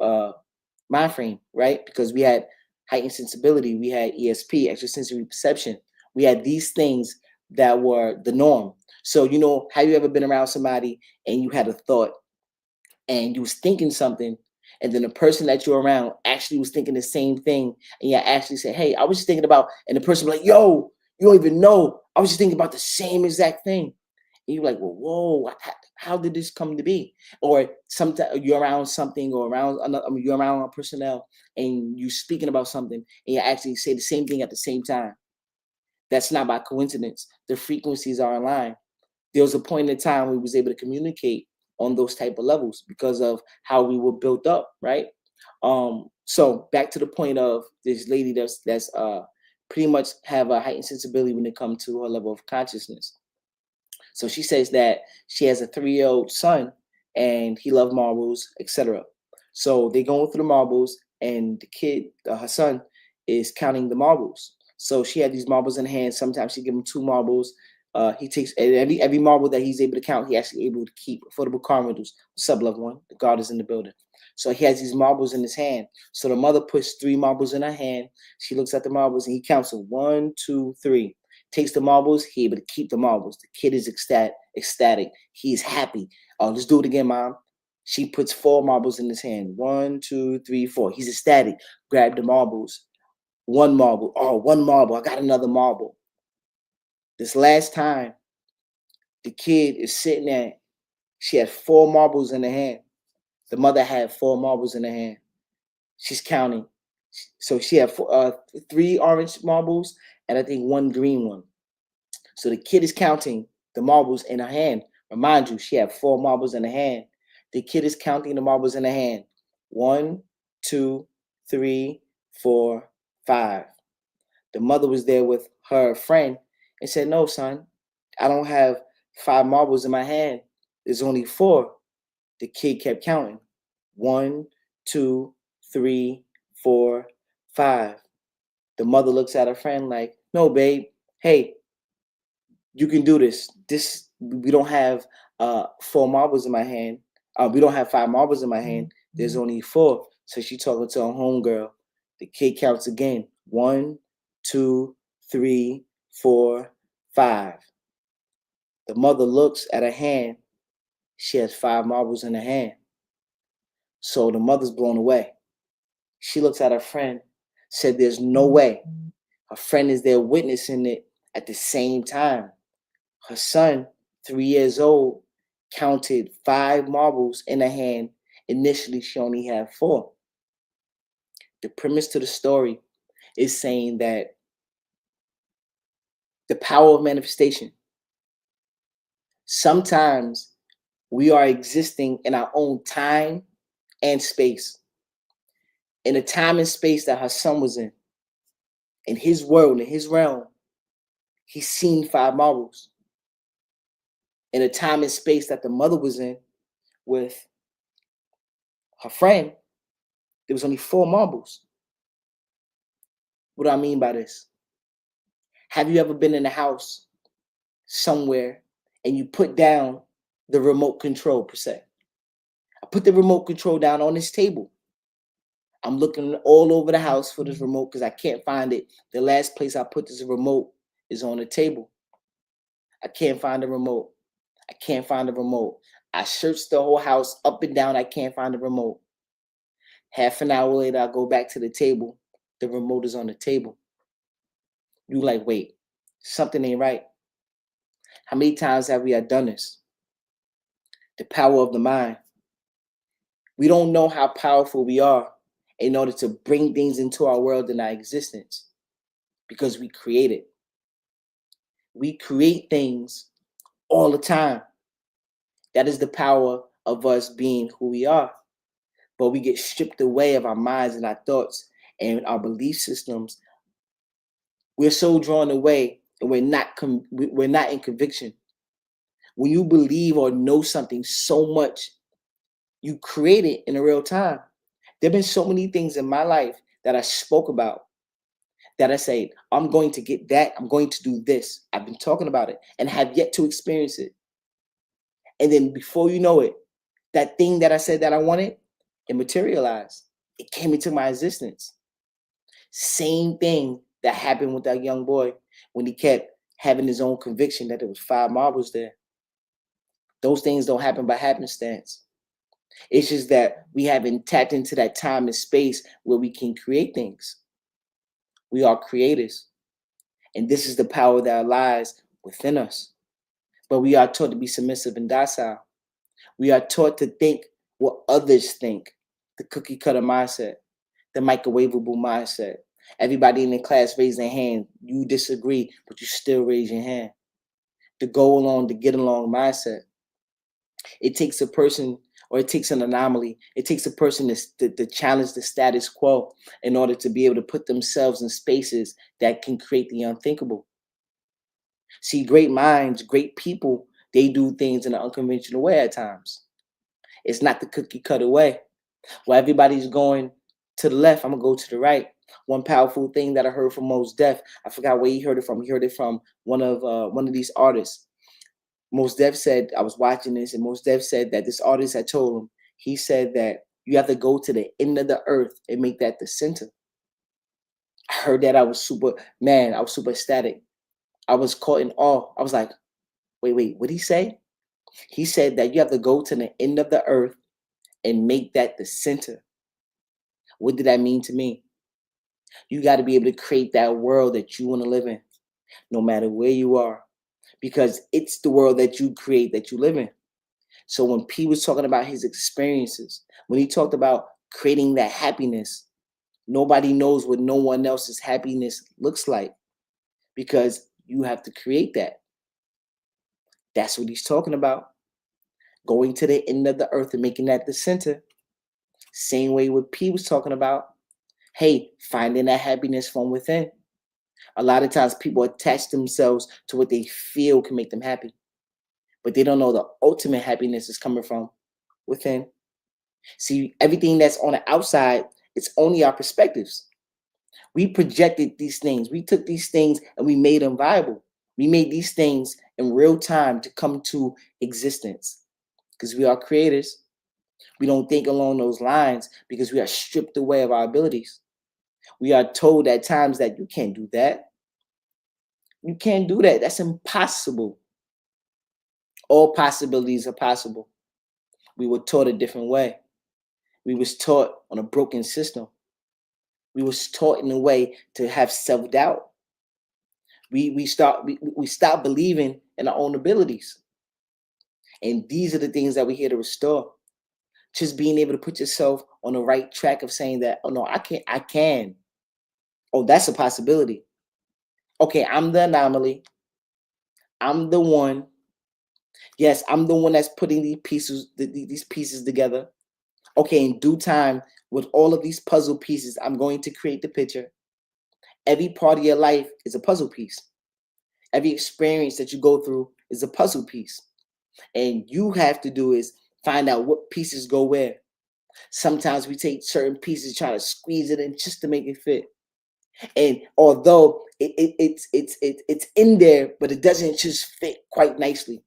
mind frame, right? Because we had heightened sensibility, we had ESP, extrasensory perception, we had these things that were the norm. So you know, have you ever been around somebody and you had a thought and you was thinking something, and then the person that you're around actually was thinking the same thing, and you actually say, "Hey, I was just thinking about," and the person was like, "Yo, you don't even know. I was just thinking about the same exact thing." And you're like, "Well, whoa, how did this come to be?" Or sometimes you're around something, or around another, I mean, you're around a personnel, and you're speaking about something, and you actually say the same thing at the same time. That's not by coincidence. The frequencies are aligned. There was a point in time we was able to communicate on those type of levels because of how we were built up, right? So back to the point of this lady that's pretty much have a heightened sensibility when it comes to her level of consciousness. So she says that she has a 3-year-old son and he loved marbles, etc. So they going through the marbles, and the kid, her son, is counting the marbles. So she had these marbles in hand. Sometimes she give him 2 marbles. He takes, and every marble that he's able to count, he actually able to keep. Affordable car rentals. What's up, loved one? The guard is in the building. So he has these marbles in his hand. So the mother puts 3 marbles in her hand. She looks at the marbles and he counts them. 1, 2, 3. Takes the marbles. He able to keep the marbles. The kid is ecstatic. He's happy. Oh, let's do it again, mom. She puts 4 marbles in his hand. 1, 2, 3, 4. He's ecstatic. Grab the marbles. 1 marble. Oh, 1 marble. I got another marble. This last time, the kid is sitting there. She had 4 marbles in her hand. The mother had 4 marbles in her hand. She's counting. So she had 3 orange marbles and I think 1 green one. So the kid is counting the marbles in her hand. Remind you, she had 4 marbles in her hand. The kid is counting the marbles in her hand. 1, 2, 3, 4, 5. The mother was there with her friend and said, "No, son, I don't have 5 marbles in my hand. There's only 4." The kid kept counting. 1, 2, 3, 4, 5. The mother looks at her friend like, "No, babe. Hey, you can do this. We don't have 4 marbles in my hand. We don't have 5 marbles in my hand. There's only 4. So she talking to her homegirl. The kid counts again. 1, 2, 3, 4, 5. The mother looks at her hand. She has 5 marbles in her hand. So the mother's blown away. She looks at her friend, said there's no way. Her friend is there witnessing it at the same time. Her son, 3 years old, counted 5 marbles in her hand. Initially, she only had 4. The premise to the story is saying that the power of manifestation. Sometimes we are existing in our own time and space. In the time and space that her son was in his world, in his realm, he's seen 5 marbles. In the time and space that the mother was in with her friend, there was only 4 marbles. What do I mean by this? Have you ever been in a house somewhere and you put down the remote control, per se? I put the remote control down on this table. I'm looking all over the house for this remote because I can't find it. The last place I put this remote is on the table. I can't find the remote. I can't find the remote. I searched the whole house up and down. I can't find the remote. Half an hour later, I go back to the table. The remote is on the table. You like, wait, something ain't right. How many times have we done this? The power of the mind. We don't know how powerful we are in order to bring things into our world and our existence because we create it. We create things all the time. That is the power of us being who we are. But we get stripped away of our minds and our thoughts and our belief systems. We're so drawn away and we're not in conviction. When you believe or know something so much, you create it in a real time. There have been so many things in my life that I spoke about that I say, I'm going to get that. I'm going to do this. I've been talking about it and have yet to experience it. And then before you know it, that thing that I said that I wanted, it materialized. It came into my existence. Same thing that happened with that young boy when he kept having his own conviction that there was 5 marbles there. Those things don't happen by happenstance. It's just that we haven't tapped into that time and space where we can create things. We are creators. And this is the power that lies within us. But we are taught to be submissive and docile. We are taught to think what others think. The cookie cutter mindset, the microwavable mindset. Everybody in the class raise their hand. You disagree, but you still raise your hand. The go along, the get along mindset. It takes a person, or it takes an anomaly. It takes a person to challenge the status quo in order to be able to put themselves in spaces that can create the unthinkable. See, great minds, great people, they do things in an unconventional way at times. It's not the cookie cutter way. While everybody's going to the left, I'm gonna go to the right. One powerful thing that I heard from Mos Def, I forgot where he heard it from. He heard it from one of these artists. Mos Def said, I was watching this, and Mos Def said that this artist had told him, he said that you have to go to the end of the earth and make that the center. I heard that, I was super ecstatic. I was caught in awe. I was like, wait, what did he say? He said that you have to go to the end of the earth and make that the center. What did that mean to me? You got to be able to create that world that you want to live in, no matter where you are, because it's the world that you create, that you live in. So when P was talking about his experiences, when he talked about creating that happiness, nobody knows what no one else's happiness looks like because you have to create that. That's what he's talking about. Going to the end of the earth and making that the center. Same way what P was talking about. Hey, finding that happiness from within. A lot of times people attach themselves to what they feel can make them happy, but they don't know the ultimate happiness is coming from within. See, everything that's on the outside, it's only our perspectives. We projected these things. We took these things and we made them viable. We made these things in real time to come to existence because we are creators. We don't think along those lines because we are stripped away of our abilities. We are told at times that you can't do that. You can't do that. That's impossible. All possibilities are possible. We were taught a different way. We was taught on a broken system. We was taught in a way to have self-doubt. We stop believing in our own abilities. And these are the things that we're here to restore. Just being able to put yourself on the right track of saying that, oh no, I can. Oh, that's a possibility. Okay, I'm the anomaly. I'm the one. Yes, I'm the one that's putting these pieces together. Okay, in due time, with all of these puzzle pieces, I'm going to create the picture. Every part of your life is a puzzle piece. Every experience that you go through is a puzzle piece. And you have to do is find out what pieces go where. Sometimes we take certain pieces, try to squeeze it in just to make it fit. And although it's in there, but it doesn't just fit quite nicely.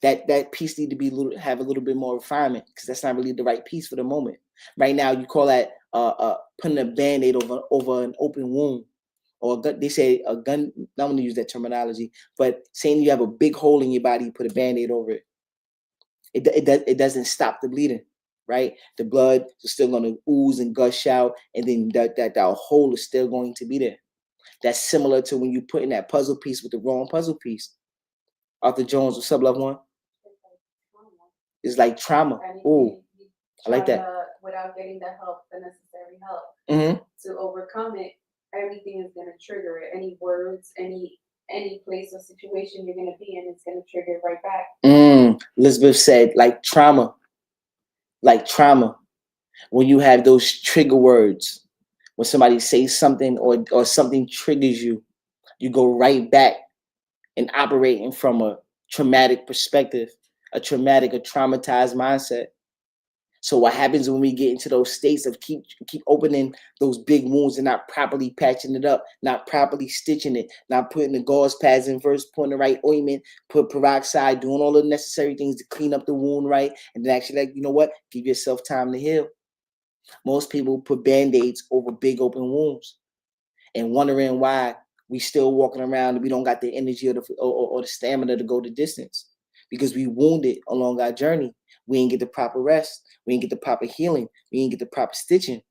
That piece need to be have a little bit more refinement because that's not really the right piece for the moment. Right now, you call that putting a band-aid over an open wound, or they say a gun. I'm going to use that terminology, but saying you have a big hole in your body, you put a band-aid over it. It doesn't stop the bleeding, right? The blood is still going to ooze and gush out, and then that hole is still going to be there. That's similar to when you put in that puzzle piece with the wrong puzzle piece. Arthur Jones, what's up, loved one? It's like trauma. Oh, I like that. Without getting the help, the necessary help Mm-hmm. to overcome it, everything is going to trigger it. Any words, any place or situation you're going to be in, it's going to trigger it right back. Elizabeth said, like trauma. Like trauma. When you have those trigger words, when somebody says something or something triggers you, you go right back and operating from a traumatic perspective, a traumatized mindset. So what happens when we get into those states of keep opening those big wounds and not properly patching it up, not properly stitching it, not putting the gauze pads in first, putting the right ointment, put peroxide, doing all the necessary things to clean up the wound right, and then actually, like, you know what, give yourself time to heal. Most people put band-aids over big open wounds and wondering why we still walking around and we don't got the energy or the stamina to go the distance because we wounded along our journey. We didn't get the proper rest. We didn't get the proper healing. We didn't get the proper stitching.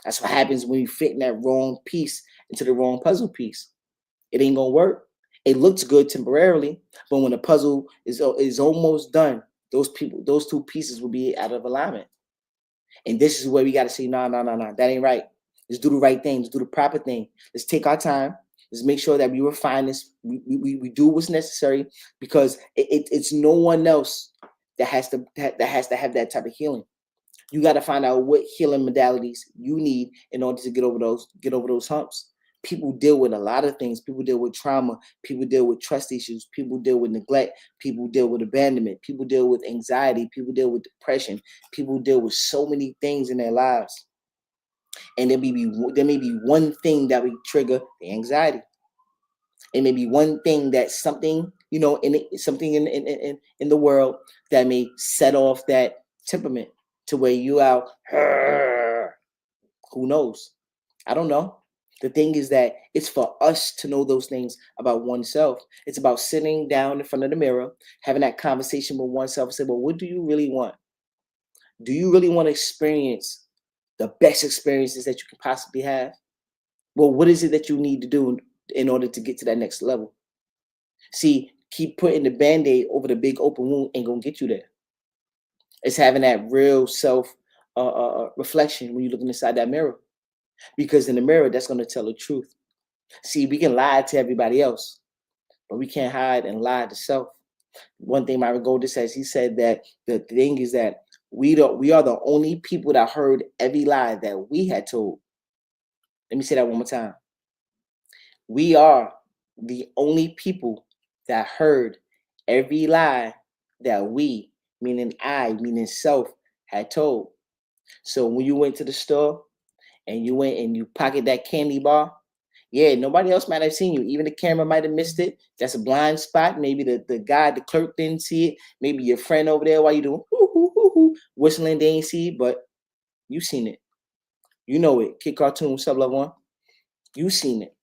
That's what happens when you fit in that wrong piece into the wrong puzzle piece. It ain't gonna work. It looks good temporarily, but when the puzzle is almost done, those two pieces will be out of alignment. And this is where we got to say, no, that ain't right. Let's do the right thing. Let's do the proper thing. Let's take our time. Let's make sure that we refine this. We do what's necessary because it's no one else that has to have that type of healing. You got to find out what healing modalities you need in order to get over those humps. People deal with a lot of things. People deal with trauma. People deal with trust issues. People deal with neglect. People deal with abandonment. People deal with anxiety. People deal with depression. People deal with so many things in their lives. And there may be one thing that will trigger the anxiety. It may be one thing that something, something in the world that may set off that temperament to where you out. Who knows? I don't know. The thing is that it's for us to know those things about oneself. It's about sitting down in front of the mirror, having that conversation with oneself and say, well, what do you really want? Do you really want to experience the best experiences that you can possibly have? Well, what is it that you need to do in order to get to that next level? See, keep putting the Band-Aid over the big open wound ain't gonna get you there. It's having that real self reflection when you're looking inside that mirror. Because in the mirror, that's going to tell the truth. See, we can lie to everybody else, but we can't hide and lie to self. One thing Myron Golden says, he said that the thing is that we are the only people that heard every lie that we had told. Let me say that one more time. We are the only people that heard every lie that we, meaning I, meaning self, had told. So when you went to the store and you went and you pocket that candy bar, Yeah, nobody else might have seen you. Even the camera might have missed it. That's a blind spot. Maybe the guy, the clerk didn't see it. Maybe your friend over there while you doing hoo, hoo, hoo, hoo, whistling, they ain't see it, but you seen it. You know it. Kid Cartoon, what's up, love one? You seen it.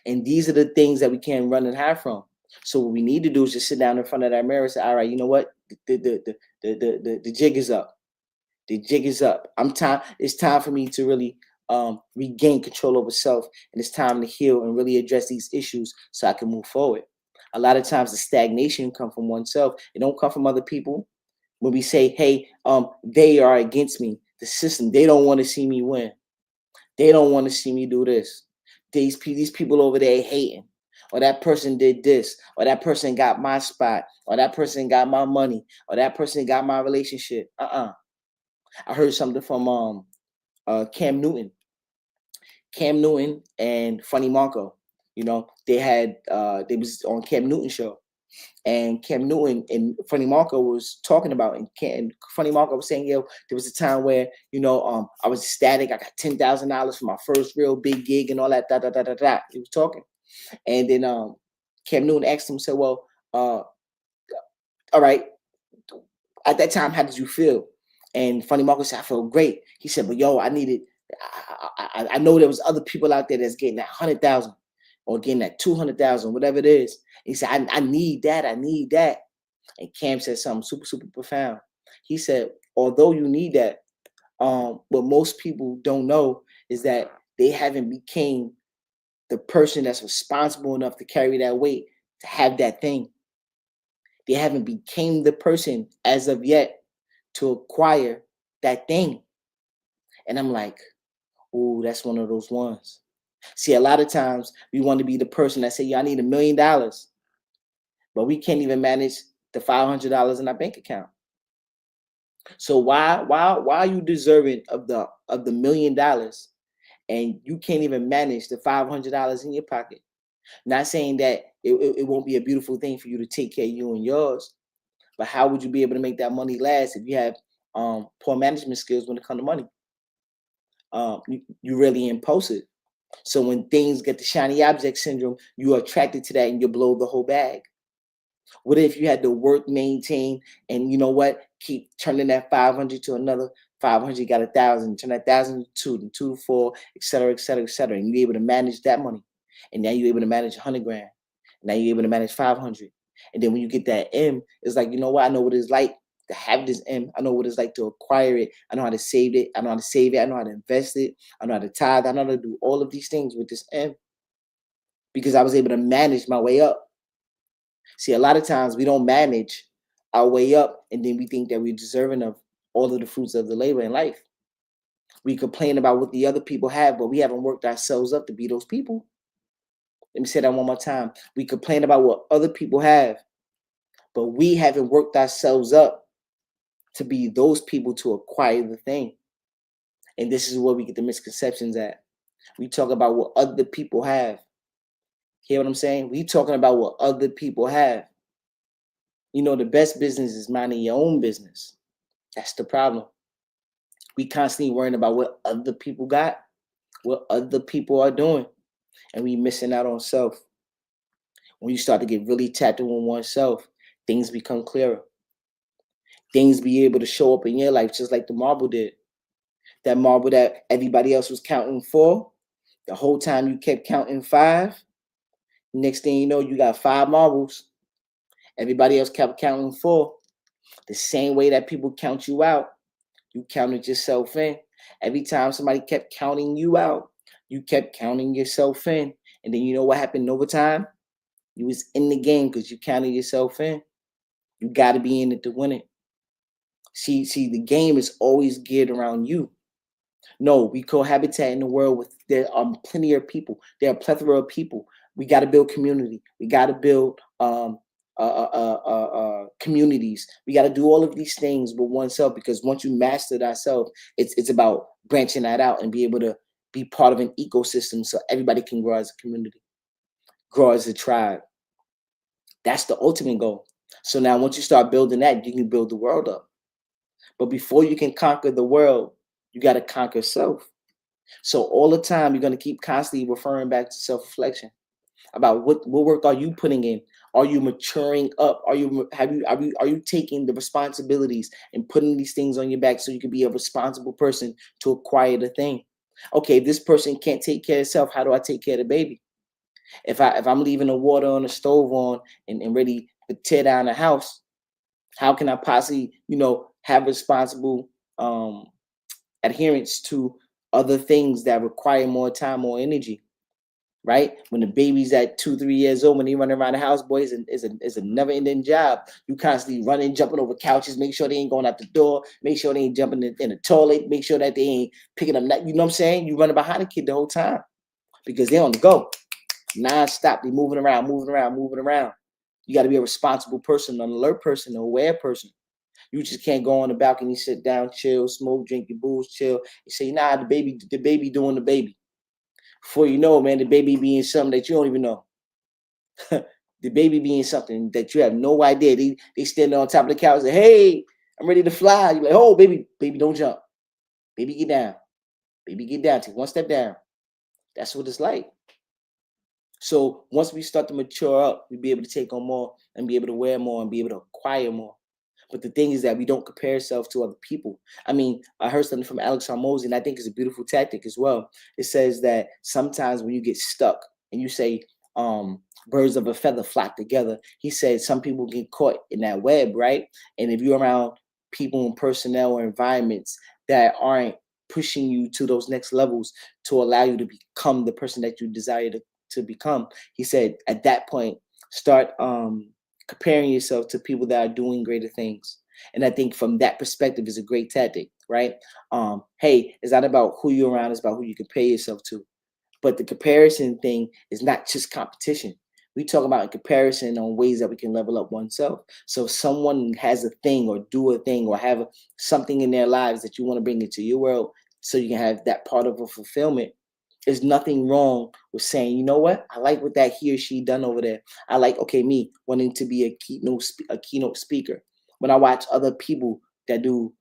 And these are the things that we can't run and hide from. So what we need to do is just sit down in front of that mirror and say, all right, you know what? The jig is up. The jig is up. It's time for me to really regain control over self. And it's time to heal and really address these issues so I can move forward. A lot of times the stagnation come from oneself. It don't come from other people. When we say, hey, they are against me, the system, they don't want to see me win. They don't want to see me do this. These people over there hating. Or that person did this. Or that person got my spot. Or that person got my money. Or that person got my relationship. I heard something from Cam Newton. Cam Newton and Funny Marco. You know, they was on Cam Newton show. And Cam Newton and Funny Marco was talking about, and Funny Marco was saying, yo, there was a time where, I was ecstatic. I got $10,000 for my first real big gig and all that, He was talking. And then Cam Newton asked him, said, well, all right, at that time, how did you feel? And Funny Marco said, I felt great. He said, but yo, I know there was other people out there that's getting that 100,000 or getting that 200,000, whatever it is. He said, I need that. I need that. And Cam said something super, super profound. He said, although you need that, what most people don't know is that they haven't became the person that's responsible enough to carry that weight, to have that thing. They haven't became the person as of yet to acquire that thing. And I'm like, oh, that's one of those ones. See, a lot of times we want to be the person that say, yeah, I need $1 million, but we can't even manage the $500 in our bank account. So why are you deserving of the $1 million and you can't even manage the $500 in your pocket? Not saying that it won't be a beautiful thing for you to take care of you and yours, but how would you be able to make that money last if you have poor management skills when it comes to money? You're really impulsive. So when things get the shiny object syndrome, you're attracted to that and you blow the whole bag. What if you had to work, maintain, and you know what? Keep turning that 500 to another 500, got 1,000, turn that 1,000 to 2, then 2 to 4, et cetera, et cetera, et cetera. And you're able to manage that money. And now you're able to manage 100 grand. Now you're able to manage 500. And then when you get that M, it's like, you know what? I know what it's like to have this M. I know what it's like to acquire it. I know how to save it. I know how to save it. I know how to invest it. I know how to tithe. I know how to do all of these things with this M because I was able to manage my way up. See, a lot of times we don't manage our way up and then we think that we're deserving of all of the fruits of the labor in life. We complain about what the other people have, but we haven't worked ourselves up to be those people. Let me say that one more time. We complain about what other people have, but we haven't worked ourselves up to be those people to acquire the thing. And this is where we get the misconceptions at. We talk about what other people have. Hear what I'm saying? We talking about what other people have. You know, the best business is minding your own business. That's the problem. We constantly worrying about what other people got, what other people are doing, and we missing out on self. When you start to get really tapped in with oneself, things become clearer. Things be able to show up in your life just like the marble did. That marble that everybody else was counting 4, the whole time you kept counting 5. Next thing you know, you got 5 marbles. Everybody else kept counting 4. The same way that people count you out, you counted yourself in. Every time somebody kept counting you out, you kept counting yourself in. And then you know what happened over time? You was in the game because you counted yourself in. You got to be in it to win it. See, the game is always geared around you. No, we cohabitate in the world with there are plenty of people. There are a plethora of people. We got to build community. We got to build communities. We got to do all of these things with oneself because once you master thyself, it's about branching that out and be able to be part of an ecosystem so everybody can grow as a community, grow as a tribe. That's the ultimate goal. So now once you start building that, you can build the world up. But before you can conquer the world, you got to conquer self. So all the time, you're going to keep constantly referring back to self-reflection about what work are you putting in? Are you maturing up? Are you taking the responsibilities and putting these things on your back so you can be a responsible person to acquire the thing? Okay, if this person can't take care of itself, how do I take care of the baby? If I'm leaving the water on the stove on and ready to tear down the house, how can I possibly, have responsible um adherence to other things that require more time, more energy? Right? When the baby's at 2, 3 years old, when they run around the house, boy, is a never ending job. You constantly running, jumping over couches, make sure they ain't going out the door, make sure they ain't jumping in the toilet, make sure that they ain't picking up. You know what I'm saying? You running behind the kid the whole time because they're on the go, non-stop. They moving around, moving around, moving around. You got to be a responsible person, an alert person, an aware person. You just can't go on the balcony, sit down, chill, smoke, drink your booze, chill. You say, nah, the baby doing the baby. Before you know, man, the baby being something that you don't even know. The baby being something that you have no idea. They stand on top of the couch and say, hey, I'm ready to fly. You're like, oh, baby, don't jump. Baby, get down. Baby, get down. Take one step down. That's what it's like. So once we start to mature up, we'll be able to take on more and be able to wear more and be able to acquire more. But the thing is that we don't compare ourselves to other people. I mean, I heard something from Alex Hormozy, and I think it's a beautiful tactic as well. It says that sometimes when you get stuck and you say, birds of a feather flock together, he said some people get caught in that web, right? And if you're around people and personnel or environments that aren't pushing you to those next levels to allow you to become the person that you desire to become, he said at that point, start comparing yourself to people that are doing greater things. And I think from that perspective is a great tactic, right? Hey, it's not about who you're around, it's about who you compare yourself to. But the comparison thing is not just competition. We talk about comparison on ways that we can level up oneself. So if someone has a thing or do a thing or have something in their lives that you want to bring into your world so you can have that part of a fulfillment, there's nothing wrong with saying, you know what, I like what that he or she done over there. I like, okay, me wanting to be a keynote speaker. When I watch other people that do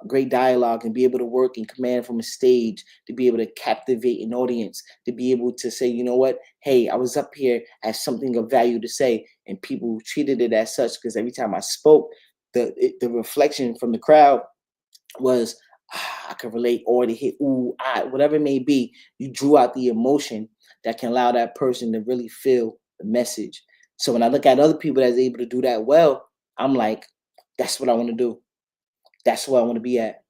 great dialogue and be able to work and command from a stage, to be able to captivate an audience, to be able to say, you know what, hey, I was up here as something of value to say, and people treated it as such because every time I spoke, the reflection from the crowd was, I could relate, or to hit ooh, whatever it may be. You drew out the emotion that can allow that person to really feel the message. So when I look at other people that's able to do that well, I'm like, that's what I want to do. That's what I want to be at.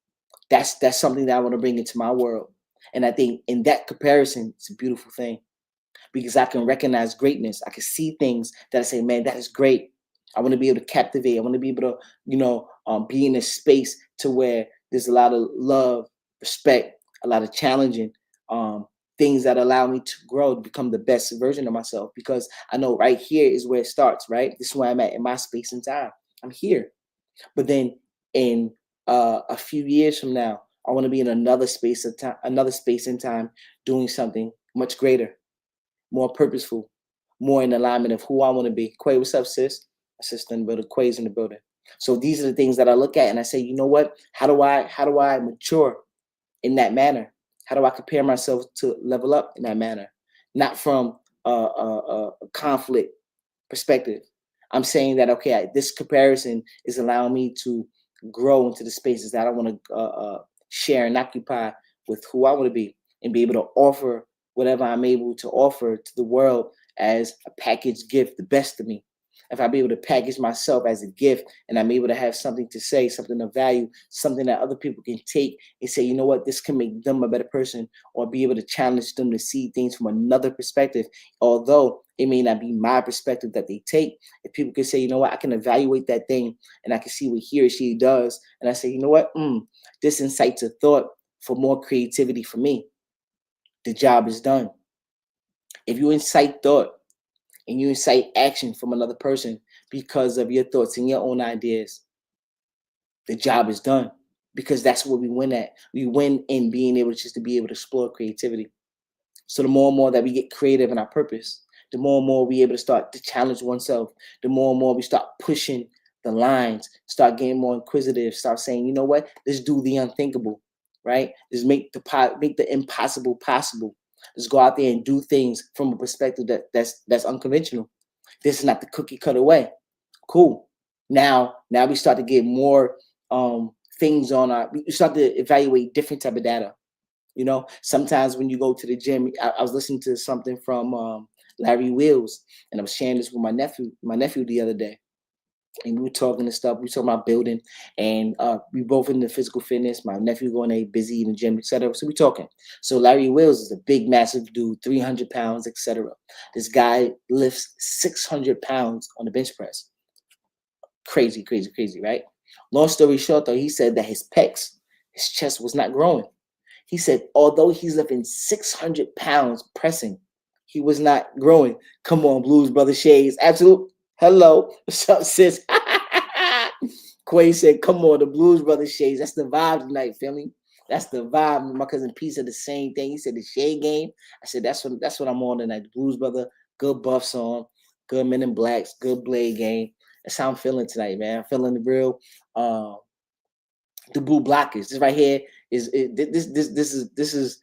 That's something that I want to bring into my world. And I think in that comparison, it's a beautiful thing because I can recognize greatness. I can see things that I say, man, that is great. I want to be able to captivate. I want to be able to, be in a space to where there's a lot of love, respect, a lot of challenging things that allow me to grow, to become the best version of myself. Because I know right here is where it starts, right? This is where I'm at in my space and time. I'm here. But then in a few years from now, I want to be in another space of time, another space and time, doing something much greater, more purposeful, more in alignment of who I want to be. Quay, what's up, sis? Assistant builder, Quay's in the building. So these are the things that I look at and I say, you know what? How do I mature in that manner? How do I compare myself to level up in that manner? Not from a conflict perspective. I'm saying that okay, this comparison is allowing me to grow into the spaces that I want to share and occupy with who I want to be, and be able to offer whatever I'm able to offer to the world as a packaged gift, the best of me. If I be able to package myself as a gift and I'm able to have something to say, something of value, something that other people can take and say, you know what, this can make them a better person, or be able to challenge them to see things from another perspective, although it may not be my perspective that they take. If people can say, you know what, I can evaluate that thing and I can see what he or she does. And I say, you know what, this incites a thought for more creativity for me. The job is done. If you incite thought and you incite action from another person because of your thoughts and your own ideas, the job is done, because that's what we win at. We win in being able to be able to explore creativity. So the more and more that we get creative in our purpose, the more and more we able to start to challenge oneself, the more and more we start pushing the lines, start getting more inquisitive, start saying, you know what, let's do the unthinkable. right? Just make the impossible possible. Just go out there and do things from a perspective that's unconventional. This is not the cookie cutter way. Cool. Now we start to get more things on our. We start to evaluate different type of data. Sometimes when you go to the gym, I was listening to something from Larry Wheels, and I was sharing this with my nephew the other day, and we were talking and stuff. We were talking about building, and we both into physical fitness. My nephew going a busy in the gym, etc. So we talking. So Larry Wills is a big, massive dude, 300 pounds, etc. This guy lifts 600 pounds on the bench press. Crazy, crazy, crazy, right? Long story short, though, he said that his chest was not growing. He said, although he's lifting 600 pounds pressing, he was not growing. Come on, Blues Brother Shades. Absolute. Hello. What's up, sis? Quay said, come on, the Blues Brother Shades. That's the vibe tonight, feel me? That's the vibe. My cousin P said the same thing. He said the shade game. I said, that's what I'm on tonight. The Blues Brother, good buffs on, good Men in Blacks, good Blade game. That's how I'm feeling tonight, man. I'm feeling the real the blue blockers. This right here this is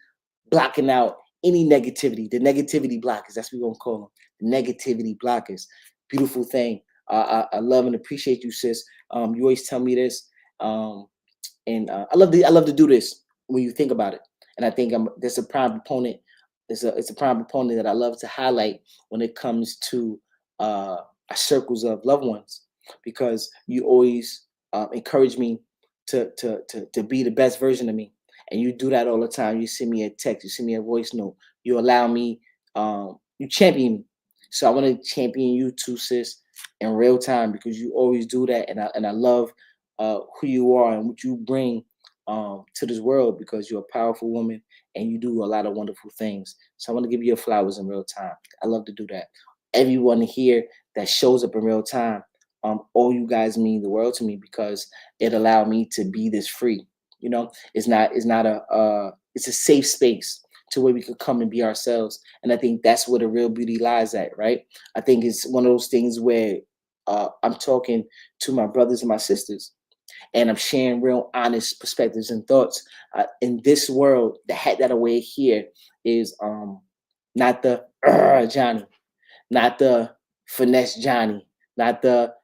blocking out any negativity. The negativity blockers. That's what we're gonna call them. The negativity blockers. Beautiful thing. I love and appreciate you, sis. You always tell me this, and I love to do this when you think about it. And I think there's a prime proponent. It's a prime proponent that I love to highlight when it comes to our circles of loved ones, because you always encourage me to be the best version of me. And you do that all the time. You send me a text, you send me a voice note, you allow me, you champion me. So I want to champion you too, sis, in real time, because you always do that. And I love who you are and what you bring to this world, because you're a powerful woman and you do a lot of wonderful things. So I want to give you your flowers in real time. I love to do that. Everyone here that shows up in real time, all you guys mean the world to me, because it allowed me to be this free. It's a safe space to where we could come and be ourselves. And I think that's where the real beauty lies at, right? I think it's one of those things where I'm talking to my brothers and my sisters, and I'm sharing real honest perspectives and thoughts. In this world, the hat that I wear here is not the Johnny, not the finesse Johnny, not the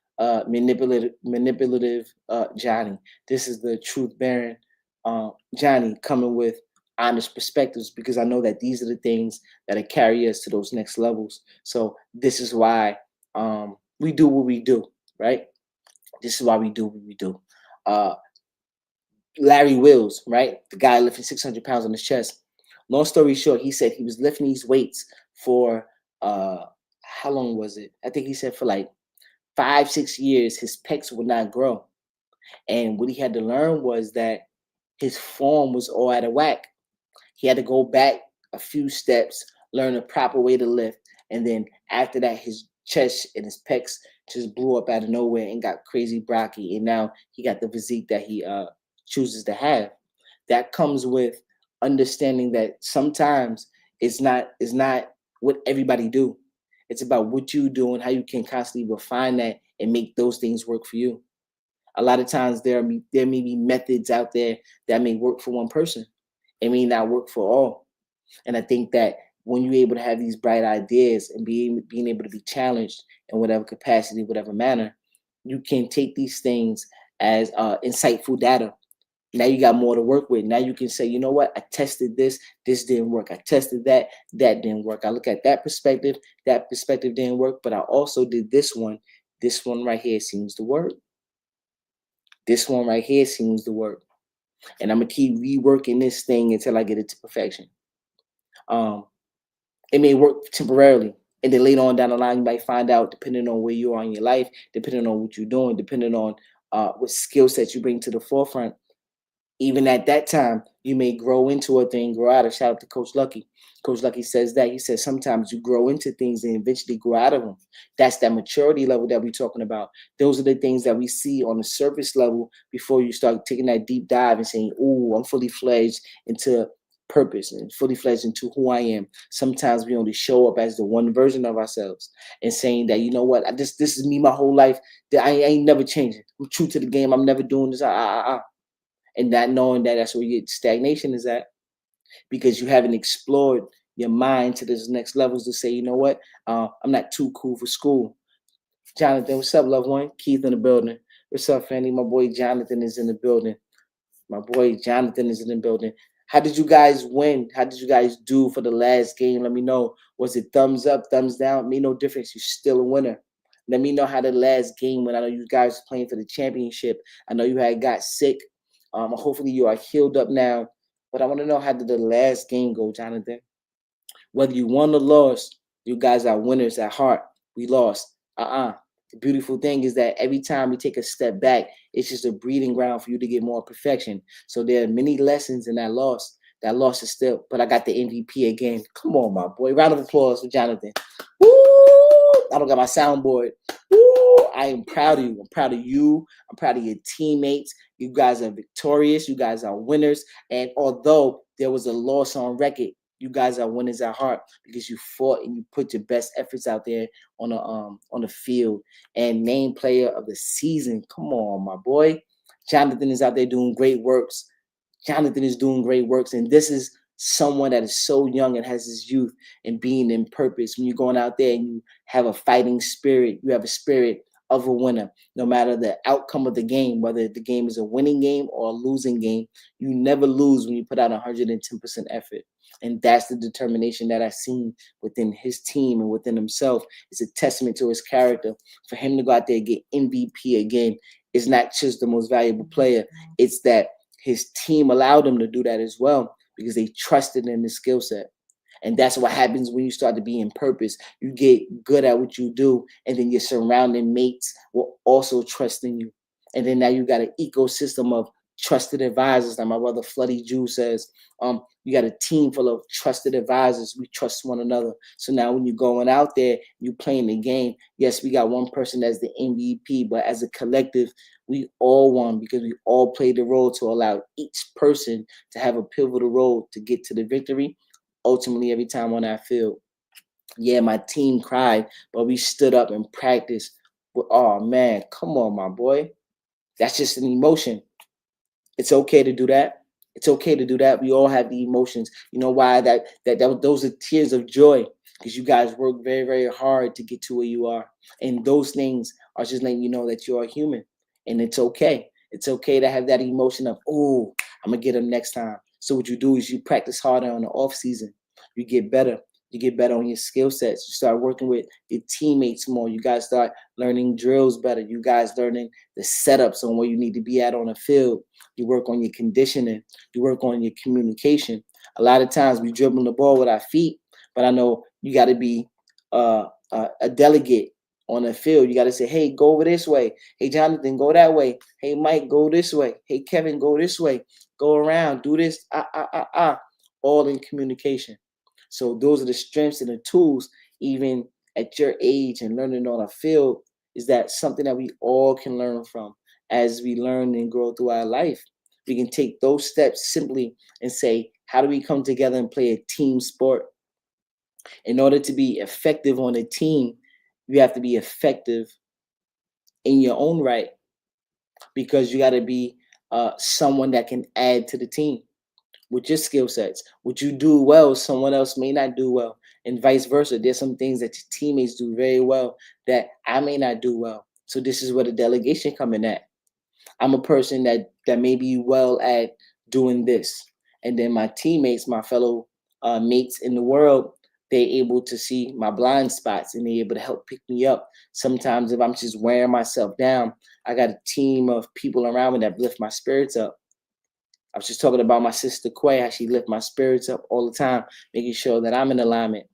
manipulative Johnny. This is the truth bearing Johnny, coming with honest perspectives, because I know that these are the things that carry us to those next levels. So this is why we do what we do, right? This is why we do what we do. Uh, Larry Wills, right? The guy lifting 600 pounds on his chest. Long story short, he said he was lifting these weights for how long was it? I think he said for like 5-6 years, his pecs would not grow. And what he had to learn was that his form was all out of whack. He had to go back a few steps, learn the proper way to lift. And then after that, his chest and his pecs just blew up out of nowhere and got crazy brocky. And now he got the physique that he chooses to have. That comes with understanding that sometimes it's not what everybody do. It's about what you do and how you can constantly refine that and make those things work for you. A lot of times there may be methods out there that may work for one person. It may not work for all. And I think that when you're able to have these bright ideas and being able to be challenged in whatever capacity, whatever manner, you can take these things as insightful data. Now you got more to work with. Now you can say, you know what? I tested this didn't work. I tested that didn't work. I look at that perspective didn't work, but I also did this one. This one right here seems to work. This one right here seems to work. And I'm gonna keep reworking this thing until I get it to perfection. It may work temporarily, and then later on down the line, you might find out, depending on where you are in your life, depending on what you're doing, depending on what skill sets you bring to the forefront, even at that time, you may grow into a thing, grow out of. Shout out to Coach Lucky. Coach Lucky says that. He says sometimes you grow into things and eventually grow out of them. That's that maturity level that we're talking about. Those are the things that we see on the surface level before you start taking that deep dive and saying, "Oh, I'm fully fledged into purpose and fully fledged into who I am." Sometimes we only show up as the one version of ourselves and saying that, you know what, this is me my whole life. That I ain't never changing. I'm true to the game. I'm never doing this. and not knowing that that's where your stagnation is at, because you haven't explored your mind to this next levels to say, you know what, I'm not too cool for school. Jonathan, what's up, loved one? Keith in the building. What's up, Fanny? My boy Jonathan is in the building. My boy Jonathan is in the building. How did you guys win? How did you guys do for the last game? Let me know. Was it thumbs up, thumbs down? Made no difference. You're still a winner. Let me know how the last game went. I know you guys were playing for the championship. I know you had got sick. Hopefully you are healed up now. But I want to know, how did the last game go, Jonathan? Whether you won or lost, you guys are winners at heart. We lost. The beautiful thing is that every time we take a step back, it's just a breeding ground for you to get more perfection. So there are many lessons in that loss. That loss is still, but I got the MVP again. Come on, my boy. Round of applause for Jonathan. Woo! I don't got my soundboard. Woo! I am proud of you. I'm proud of you. I'm proud of your teammates. You guys are victorious. You guys are winners. And although there was a loss on record, you guys are winners at heart because you fought and you put your best efforts out there on the field. And name player of the season. Come on, my boy. Jonathan is out there doing great works. Jonathan is doing great works. And this is someone that is so young and has his youth and being in purpose. When you're going out there and you have a fighting spirit, you have a spirit of a winner. No matter the outcome of the game, whether the game is a winning game or a losing game, you never lose when you put out 110% effort. And that's the determination that I've seen within his team and within himself. It's a testament to his character. For him to go out there and get MVP again is not just the most valuable player. It's that his team allowed him to do that as well because they trusted in his skill set. And that's what happens when you start to be in purpose. You get good at what you do, and then your surrounding mates will also trust in you. And then now you got an ecosystem of trusted advisors, like my brother Floody Jew says. You got a team full of trusted advisors. We trust one another. So now when you're going out there, you playing the game. Yes, we got one person as the MVP, but as a collective, we all won because we all played the role to allow each person to have a pivotal role to get to the victory. Ultimately, every time on that field, yeah, my team cried, but we stood up and practiced. Oh man, come on, my boy. That's just an emotion. It's okay to do that. It's okay to do that. We all have the emotions. You know why? Those are tears of joy because you guys work very, very hard to get to where you are. And those things are just letting you know that you are human. And it's okay. It's okay to have that emotion of, oh, I'm gonna get them next time. So what you do is you practice harder on the off season. You get better. You get better on your skill sets. You start working with your teammates more. You guys start learning drills better. You guys learning the setups on where you need to be at on the field. You work on your conditioning. You work on your communication. A lot of times we dribble the ball with our feet, but I know you got to be a delegate on the field. You got to say, hey, go over this way. Hey, Jonathan, go that way. Hey, Mike, go this way. Hey, Kevin, go this way. Go around. Do this. All in communication. So those are the strengths and the tools, even at your age and learning on a field, is that something that we all can learn from as we learn and grow through our life. We can take those steps simply and say, how do we come together and play a team sport? In order to be effective on a team, you have to be effective in your own right because you got to be someone that can add to the team with your skill sets. What you do well, someone else may not do well, and vice versa. There's some things that your teammates do very well that I may not do well. So this is where the delegation come in at. I'm a person that may be well at doing this, and then my teammates, my fellow mates in the world, they're able to see my blind spots and they're able to help pick me up. Sometimes if I'm just wearing myself down, I got a team of people around me that lift my spirits up. I was just talking about my sister Quay, how she lift my spirits up all the time, making sure that I'm in alignment,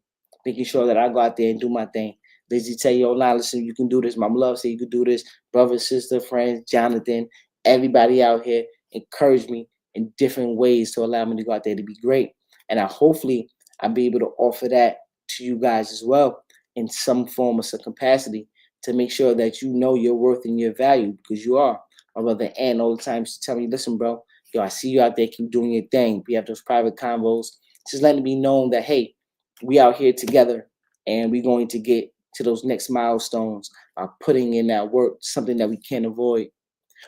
making sure that I go out there and do my thing. Lizzie tell you, oh, now listen, you can do this. My love say you can do this. Brother, sister, friends, Jonathan, everybody out here encourage me in different ways to allow me to go out there to be great. And hopefully I'll be able to offer that to you guys as well in some form or some capacity to make sure that you know your worth and your value because you are. My brother Ann all the time used to tell me, listen, bro, yo, I see you out there, keep doing your thing. We have those private convos. Just letting it be known that, hey, we out here together and we're going to get to those next milestones by putting in that work, something that we can't avoid.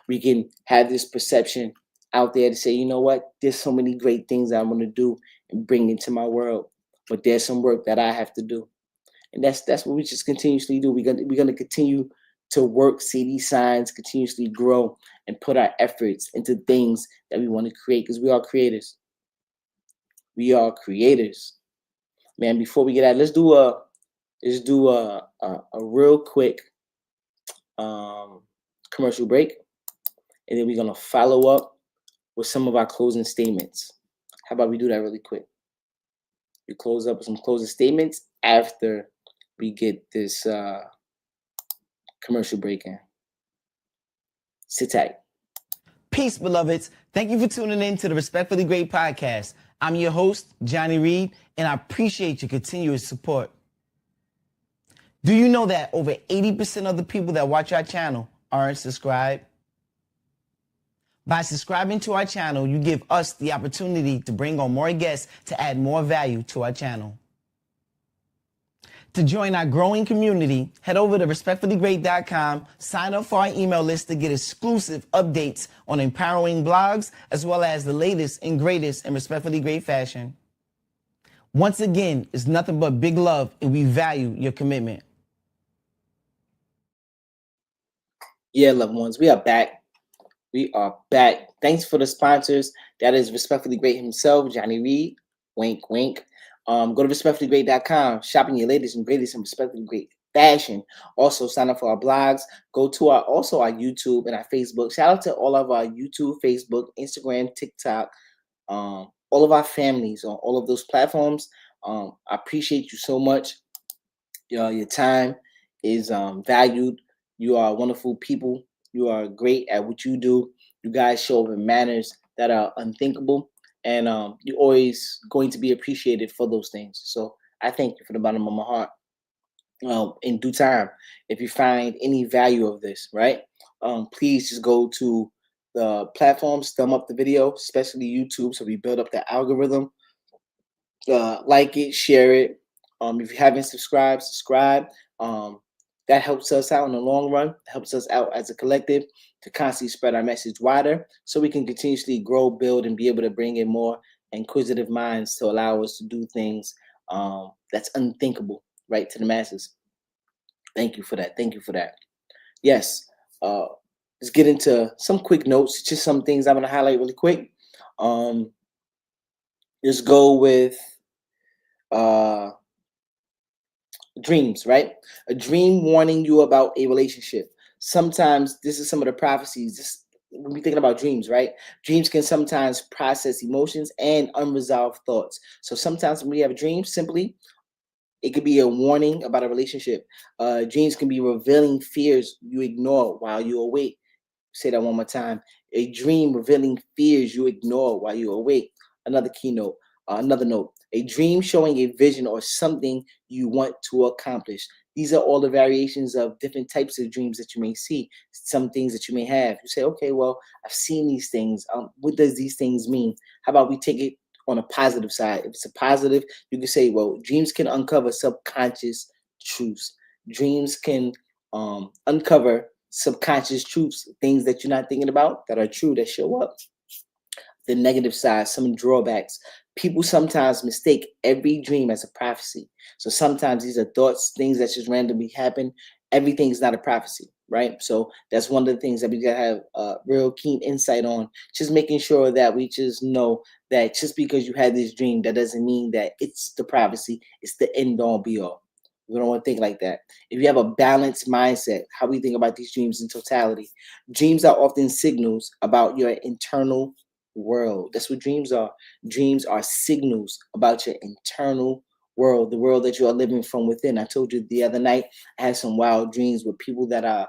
We can have this perception out there to say, you know what, there's so many great things I want to do and bring into my world, but there's some work that I have to do. And that's what we just continuously do. We're gonna continue to work, see these signs continuously grow, and put our efforts into things that we want to create because we are creators. We are creators, man. Before we get out, let's do a real quick um, commercial break, and then we're gonna follow up with some of our closing statements. How about we do that really quick? We close up with some closing statements after we get this commercial break in. Sit tight. Peace, beloveds. Thank you for tuning in to the Respectfully Great podcast. I'm your host, Johnny Reed, and I appreciate your continuous support. Do you know that over 80% of the people that watch our channel aren't subscribed? By subscribing to our channel, you give us the opportunity to bring on more guests to add more value to our channel. To join our growing community, head over to respectfullygreat.com, sign up for our email list to get exclusive updates on empowering blogs, as well as the latest and greatest in Respectfully Great fashion. Once again, it's nothing but big love, and we value your commitment. Yeah, loved ones, we are back. We are back. Thanks for the sponsors. That is Respectfully Great himself, Johnny Reed. Wink, wink. Go to respectfullygreat.com, shopping your latest and greatest in Respectfully Great fashion. Also, sign up for our blogs. Go to our YouTube and our Facebook. Shout out to all of our YouTube, Facebook, Instagram, TikTok, all of our families on all of those platforms. I appreciate you so much. Your time is valued. You are wonderful people. You are great at what you do. You guys show up in manners that are unthinkable. And you're always going to be appreciated for those things. So I thank you from the bottom of my heart. In due time, if you find any value of this, right, please just go to the platforms, thumb up the video, especially YouTube, so we build up the algorithm. Like it, share it. If you haven't subscribed, subscribe. That helps us out in the long run, helps us out as a collective to constantly spread our message wider so we can continuously grow, build, and be able to bring in more inquisitive minds to allow us to do things that's unthinkable, right, to the masses. Thank you for that. Thank you for that. Yes. Let's get into some quick notes, just some things I'm going to highlight really quick. Let's go with dreams, right? A dream warning you about a relationship. Sometimes this is some of the prophecies. This, when we're thinking about dreams, right? Dreams can sometimes process emotions and unresolved thoughts. So sometimes when we have a dream, simply, it could be a warning about a relationship. Dreams can be revealing fears you ignore while you're awake. Say that one more time. A dream revealing fears you ignore while you're awake. Another keynote. Another note, a dream showing a vision or something you want to accomplish. These are all the variations of different types of dreams that you may see, some things that you may have. You say, okay, well, I've seen these things. What does these things mean? How about we take it on a positive side? If it's a positive, you can say, well, dreams can uncover subconscious truths. Dreams can uncover subconscious truths, things that you're not thinking about that are true, that show up. The negative side, some drawbacks. People sometimes mistake every dream as a prophecy. So sometimes these are thoughts, things that just randomly happen. Everything is not a prophecy, right? So that's one of the things that we gotta have real keen insight on. Just making sure that we just know that just because you had this dream, that doesn't mean that it's the prophecy. It's the end all be all. We don't want to think like that. If you have a balanced mindset, how we think about these dreams in totality, dreams are often signals about your internal world. That's what dreams are. Dreams are signals about your internal world, the world that you are living from within. I told you the other night I had some wild dreams with people that I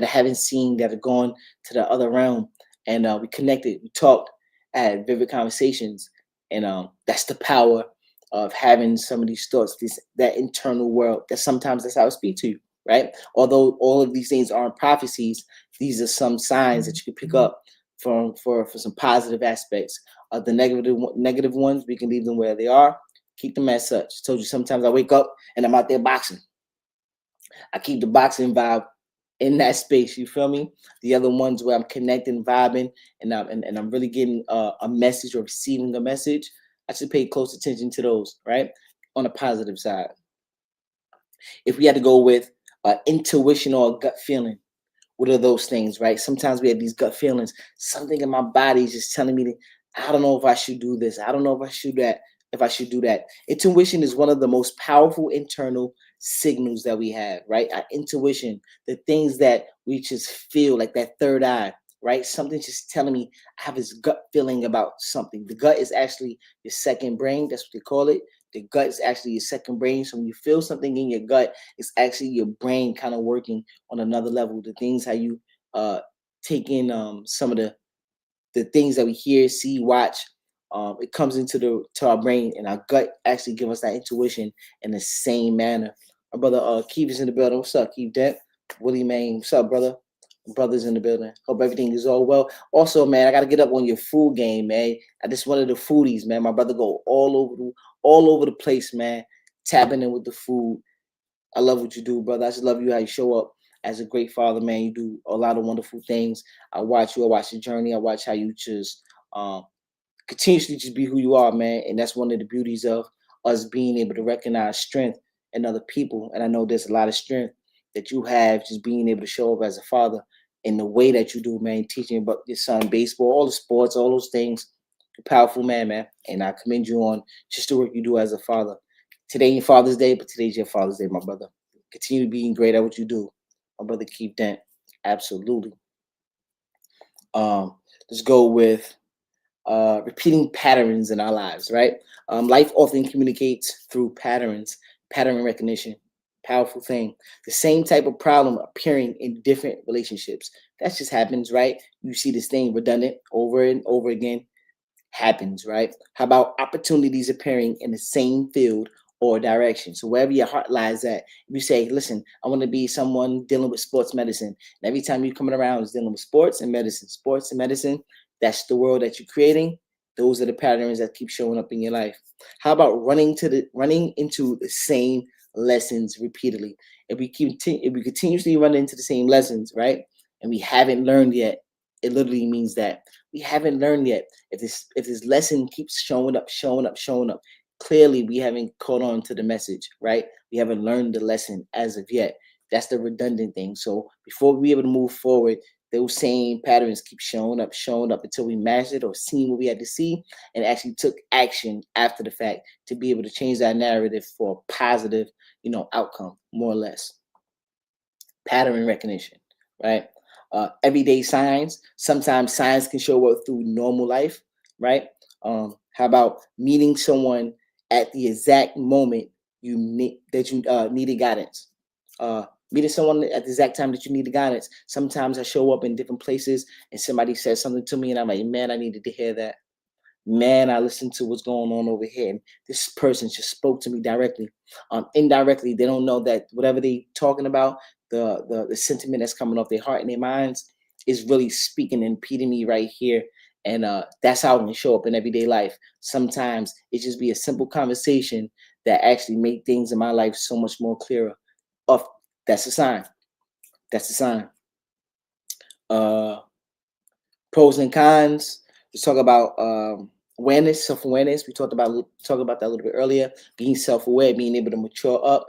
haven't seen, that are gone to the other realm, and we connected, we talked, had vivid conversations, and that's the power of having some of these thoughts, that internal world. That sometimes that's how I speak to you, right? Although all of these things aren't prophecies, these are some signs that you can pick up for some positive aspects. The negative ones, we can leave them where they are. Keep them as such. I told you sometimes I wake up and I'm out there boxing. I keep the boxing vibe in that space. You feel me? The other ones where I'm connecting, vibing, and I'm really getting a message or receiving a message. I should pay close attention to those, right? On the positive side. If we had to go with intuition or a gut feeling, what are those things, right? Sometimes we have these gut feelings. Something in my body is just telling me that I don't know if I should do this. I don't know if I should that. If I should do that. Intuition is one of the most powerful internal signals that we have, right? Our intuition, the things that we just feel like that third eye, right? Something just telling me I have this gut feeling about something. The gut is actually your second brain. That's what they call it. The gut is actually your second brain. So when you feel something in your gut, it's actually your brain kind of working on another level. The things how you take in some of the things that we hear, see, watch. It comes into to our brain, and our gut actually give us that intuition in the same manner. Our brother Keith is in the building. What's up, Keith Dent? Willie Main. What's up, brother? Brothers in the building. Hope everything is all well. Also, man, I gotta get up on your food game, man. I just one of the foodies, man. My brother go all over the place, man. Tapping in with the food. I love what you do, brother. I just love you how you show up as a great father, man. You do a lot of wonderful things. I watch you. I watch your journey. I watch how you just continuously just be who you are, man. And that's one of the beauties of us being able to recognize strength in other people. And I know there's a lot of strength that you have just being able to show up as a father in the way that you do, man. Teaching about your son baseball, all the sports, all those things. You're a powerful man. And I commend you on just the work you do as a father. Today ain't Father's Day, but today's your Father's Day, my brother. Continue being great at what you do, my brother. Keep Dent. Absolutely. Let's go with repeating patterns in our lives, right? Life often communicates through patterns, pattern recognition, powerful thing. The same type of problem appearing in different relationships. That just happens, right? You see this thing redundant over and over again. Happens, right? How about opportunities appearing in the same field or direction? So wherever your heart lies at, if you say, listen, I want to be someone dealing with sports medicine. And every time you're coming around is dealing with sports and medicine, that's the world that you're creating. Those are the patterns that keep showing up in your life. How about running into the same lessons repeatedly? If we continuously run into the same lessons, right? And we haven't learned yet, it literally means that we haven't learned yet. If this lesson keeps showing up, clearly we haven't caught on to the message, right? We haven't learned the lesson as of yet. That's the redundant thing. So before we be able to move forward, those same patterns keep showing up until we mastered or seen what we had to see and actually took action after the fact to be able to change that narrative for a positive, outcome, more or less. Pattern recognition, right? Everyday signs. Sometimes signs can show up through normal life, right? How about meeting someone at the exact moment you needed guidance? Meeting someone at the exact time that you needed guidance. Sometimes I show up in different places and somebody says something to me and I'm like, man, I needed to hear that. Man, I listened to what's going on over here, and this person just spoke to me directly. Indirectly, they don't know that whatever they talking about, the sentiment that's coming off their heart and their minds is really speaking and impeding me right here. And that's how it can show up in everyday life. Sometimes it just be a simple conversation that actually make things in my life so much more clearer. Of that's a sign. That's a sign. Pros and cons. Let's talk about awareness, self-awareness. We talked about that a little bit earlier. Being self-aware, being able to mature up,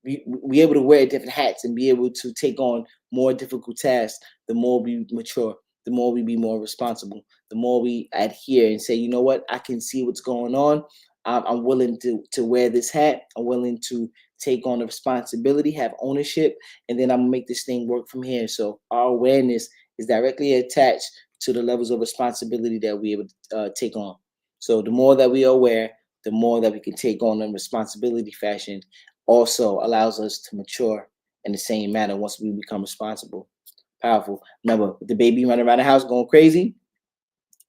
be able to wear different hats and be able to take on more difficult tasks. The more we mature, the more we be more responsible. The more we adhere and say, you know what, I can see what's going on. I'm willing to wear this hat. I'm willing to take on the responsibility, have ownership, and then I'm gonna make this thing work from here. So our awareness is directly attached to the levels of responsibility that we able to take on. So the more that we are aware, the more that we can take on in responsibility fashion, also allows us to mature in the same manner once we become responsible. Powerful. Remember, with the baby running around the house going crazy,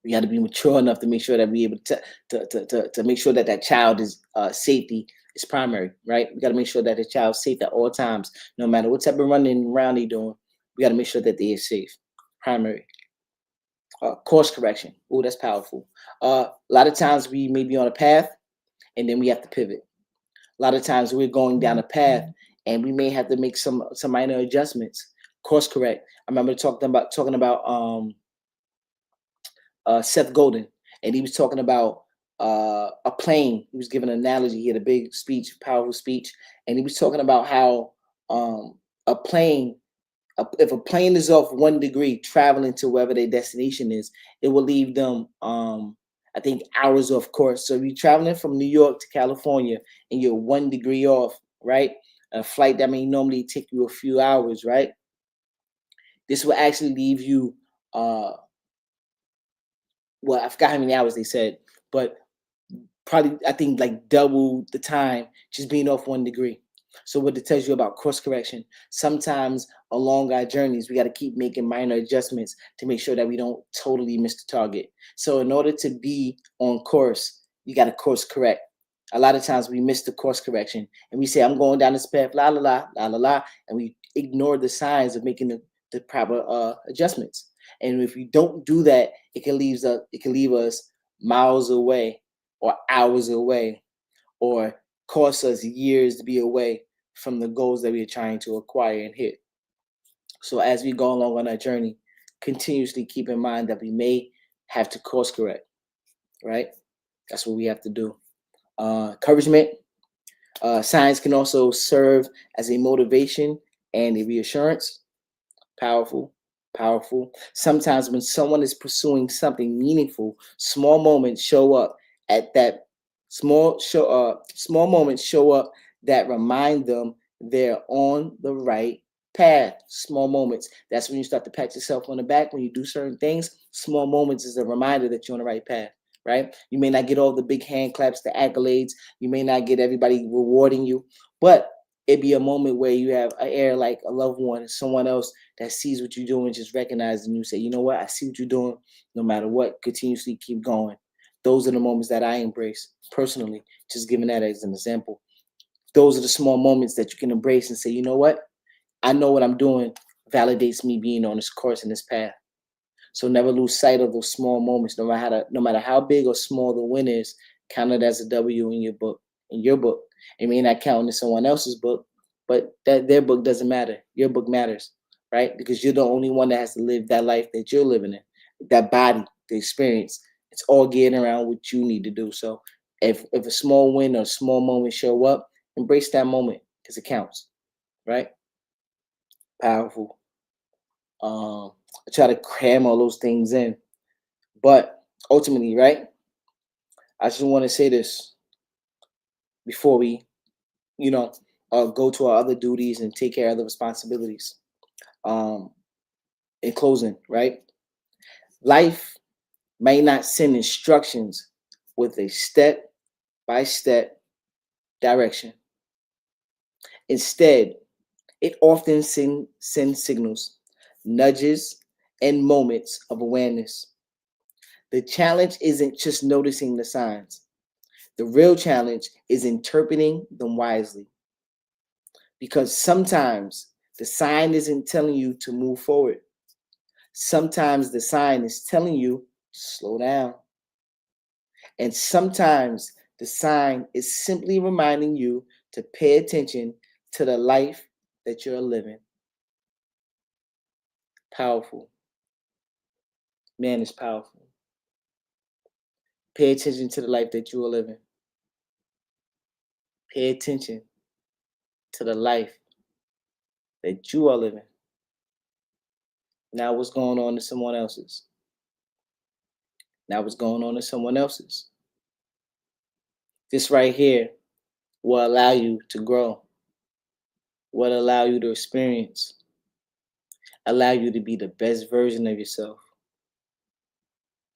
we got to be mature enough to make sure that we able to make sure that that child is safety is primary, right? We got to make sure that the child's safe at all times, no matter what type of running around they're doing. We got to make sure that they are safe. Primary. Course correction. Oh, that's powerful. A lot of times we may be on a path and then we have to pivot. A lot of times we're going down a path and we may have to make some minor adjustments. Course correct. I remember talking about Seth Godin, and he was talking about a plane. He was giving an analogy. He had a big speech, powerful speech, and he was talking about how a plane, if a plane is off 1 degree traveling to wherever their destination is, it will leave them, I think, hours off course. So if you're traveling from New York to California and you're 1 degree off, right? A flight that may normally take you a few hours, right? This will actually leave you, well, I forgot how many hours they said, but probably, I think, like double the time just being off 1 degree. So what it tells you about course correction, sometimes along our journeys, we got to keep making minor adjustments to make sure that we don't totally miss the target. So in order to be on course, you got to course correct. A lot of times we miss the course correction and we say, I'm going down this path, la, la, la, la, la, la, and we ignore the signs of making the proper adjustments. And if you don't do that, it can leave us miles away or hours away, or cost us years to be away from the goals that we're trying to acquire and hit. So as we go along on our journey, continuously keep in mind that we may have to course correct, right? That's what we have to do. Encouragement. Science can also serve as a motivation and a reassurance. Powerful. Sometimes when someone is pursuing something meaningful, small moments show up that remind them they're on the right path. Small moments. That's when you start to pat yourself on the back when you do certain things. Small moments is a reminder that you're on the right path, right? You may not get all the big hand claps, the accolades. You may not get everybody rewarding you, but it'd be a moment where you have an air like a loved one, someone else that sees what you're doing, just recognizing you, say, you know what, I see what you're doing. No matter what, continuously keep going. Those are the moments that I embrace personally, just giving that as an example. Those are the small moments that you can embrace and say, you know what, I know what I'm doing validates me being on this course and this path. So never lose sight of those small moments, no matter how big or small the win is. Count it as a W in your book. It may not count in someone else's book, but that their book doesn't matter. Your book matters, right? Because you're the only one that has to live that life that you're living in, that body, the experience. It's all getting around what you need to do. So if a small win or a small moment show up, embrace that moment because it counts, right? Powerful. I try to cram all those things in, but ultimately, right? I just want to say this before we, go to our other duties and take care of the responsibilities. Um, in closing, right? Life may not send instructions with a step-by-step direction. Instead, it often sends signals, nudges, and moments of awareness. The challenge isn't just noticing the signs. The real challenge is interpreting them wisely. Because sometimes the sign isn't telling you to move forward. Sometimes the sign is telling you to slow down. And sometimes the sign is simply reminding you to pay attention to the life that you're living. Powerful. Man, is powerful. Pay attention to the life that you are living. Pay attention to the life that you are living. Now what's going on in someone else's? This right here will allow you to grow, will allow you to experience, allow you to be the best version of yourself.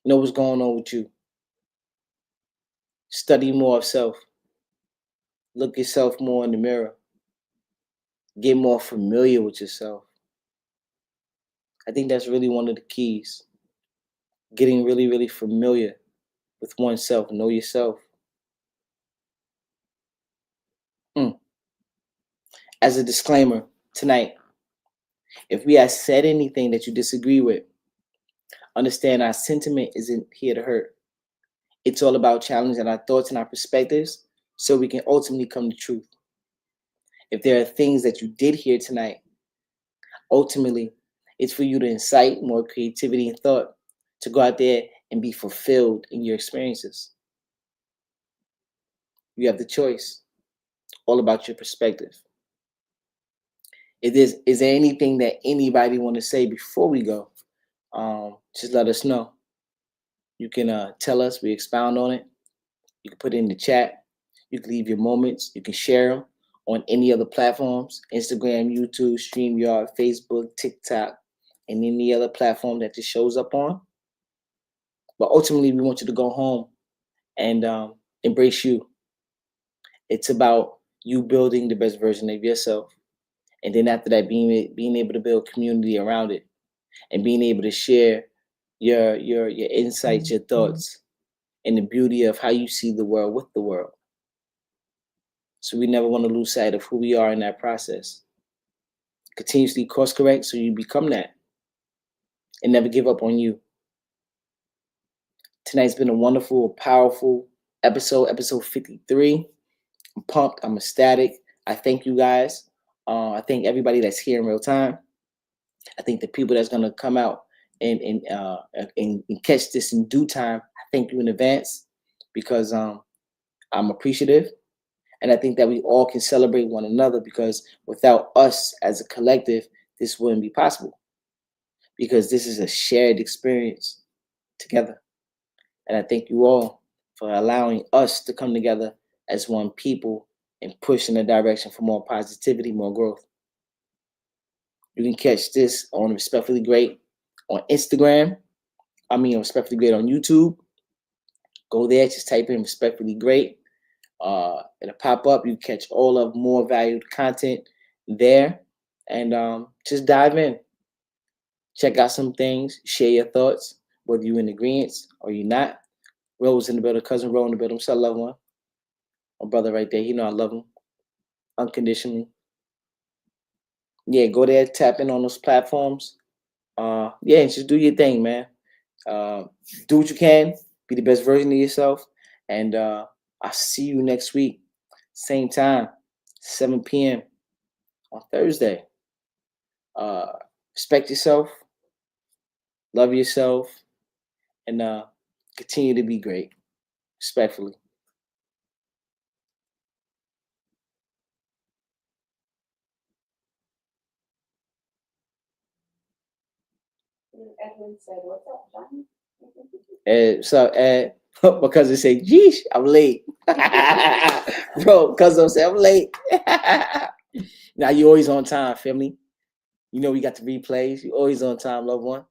Know what's going on with you. Study more of self. Look yourself more in the mirror. Get more familiar with yourself. I think that's really one of the keys. Getting really, really familiar with oneself. Know yourself. As a disclaimer, tonight, if we have said anything that you disagree with, understand our sentiment isn't here to hurt. It's all about challenging our thoughts and our perspectives so we can ultimately come to truth. If there are things that you did hear tonight Ultimately, it's for you to incite more creativity and thought to go out there and be fulfilled in your experiences. You have the choice. All about your perspective. Is there anything that anybody want to say before we go? Just let us know. You can tell us. We expound on it. You can put it in the chat. You can leave your moments. You can share them on any other platforms: Instagram, YouTube, StreamYard, Facebook, TikTok, and any other platform that this shows up on. But ultimately, we want you to go home and embrace you. It's about you building the best version of yourself, and then after that, being able to build community around it, and being able to share your insights, your thoughts, and the beauty of how you see the world with the world. So we never want to lose sight of who we are in that process. Continuously course correct so you become that, and never give up on you. Tonight's been a wonderful, powerful episode 53. I'm pumped. I'm ecstatic. I thank you guys. I thank everybody that's here in real time. I think the people that's gonna come out and catch this in due time, I thank you in advance, because I'm appreciative, and I think that we all can celebrate one another, because without us as a collective, this wouldn't be possible, because this is a shared experience together. And I thank you all for allowing us to come together as one people and push in a direction for more positivity, more growth. You can catch this on Respectfully Great on Instagram. Respectfully Great on YouTube. Go there, just type in Respectfully Great. It'll pop up. You catch all of more valued content there, and just dive in. Check out some things. Share your thoughts, whether you're in agreement or you're not. Rose in the building, cousin Ro in the building. So I love one. My brother right there. You know I love him unconditionally. Yeah, go there, tap in on those platforms. And just do your thing, man. Do what you can. Be the best version of yourself. And I'll see you next week. Same time, 7 p.m. on Thursday. Respect yourself. Love yourself. And continue to be great. Respectfully. Edwin said, "What's up, Johnny?" So because it say, "Geesh, I'm late." Bro, cuz say I'm late. Now you always on time, family. You know we got the replays. You always on time, loved one.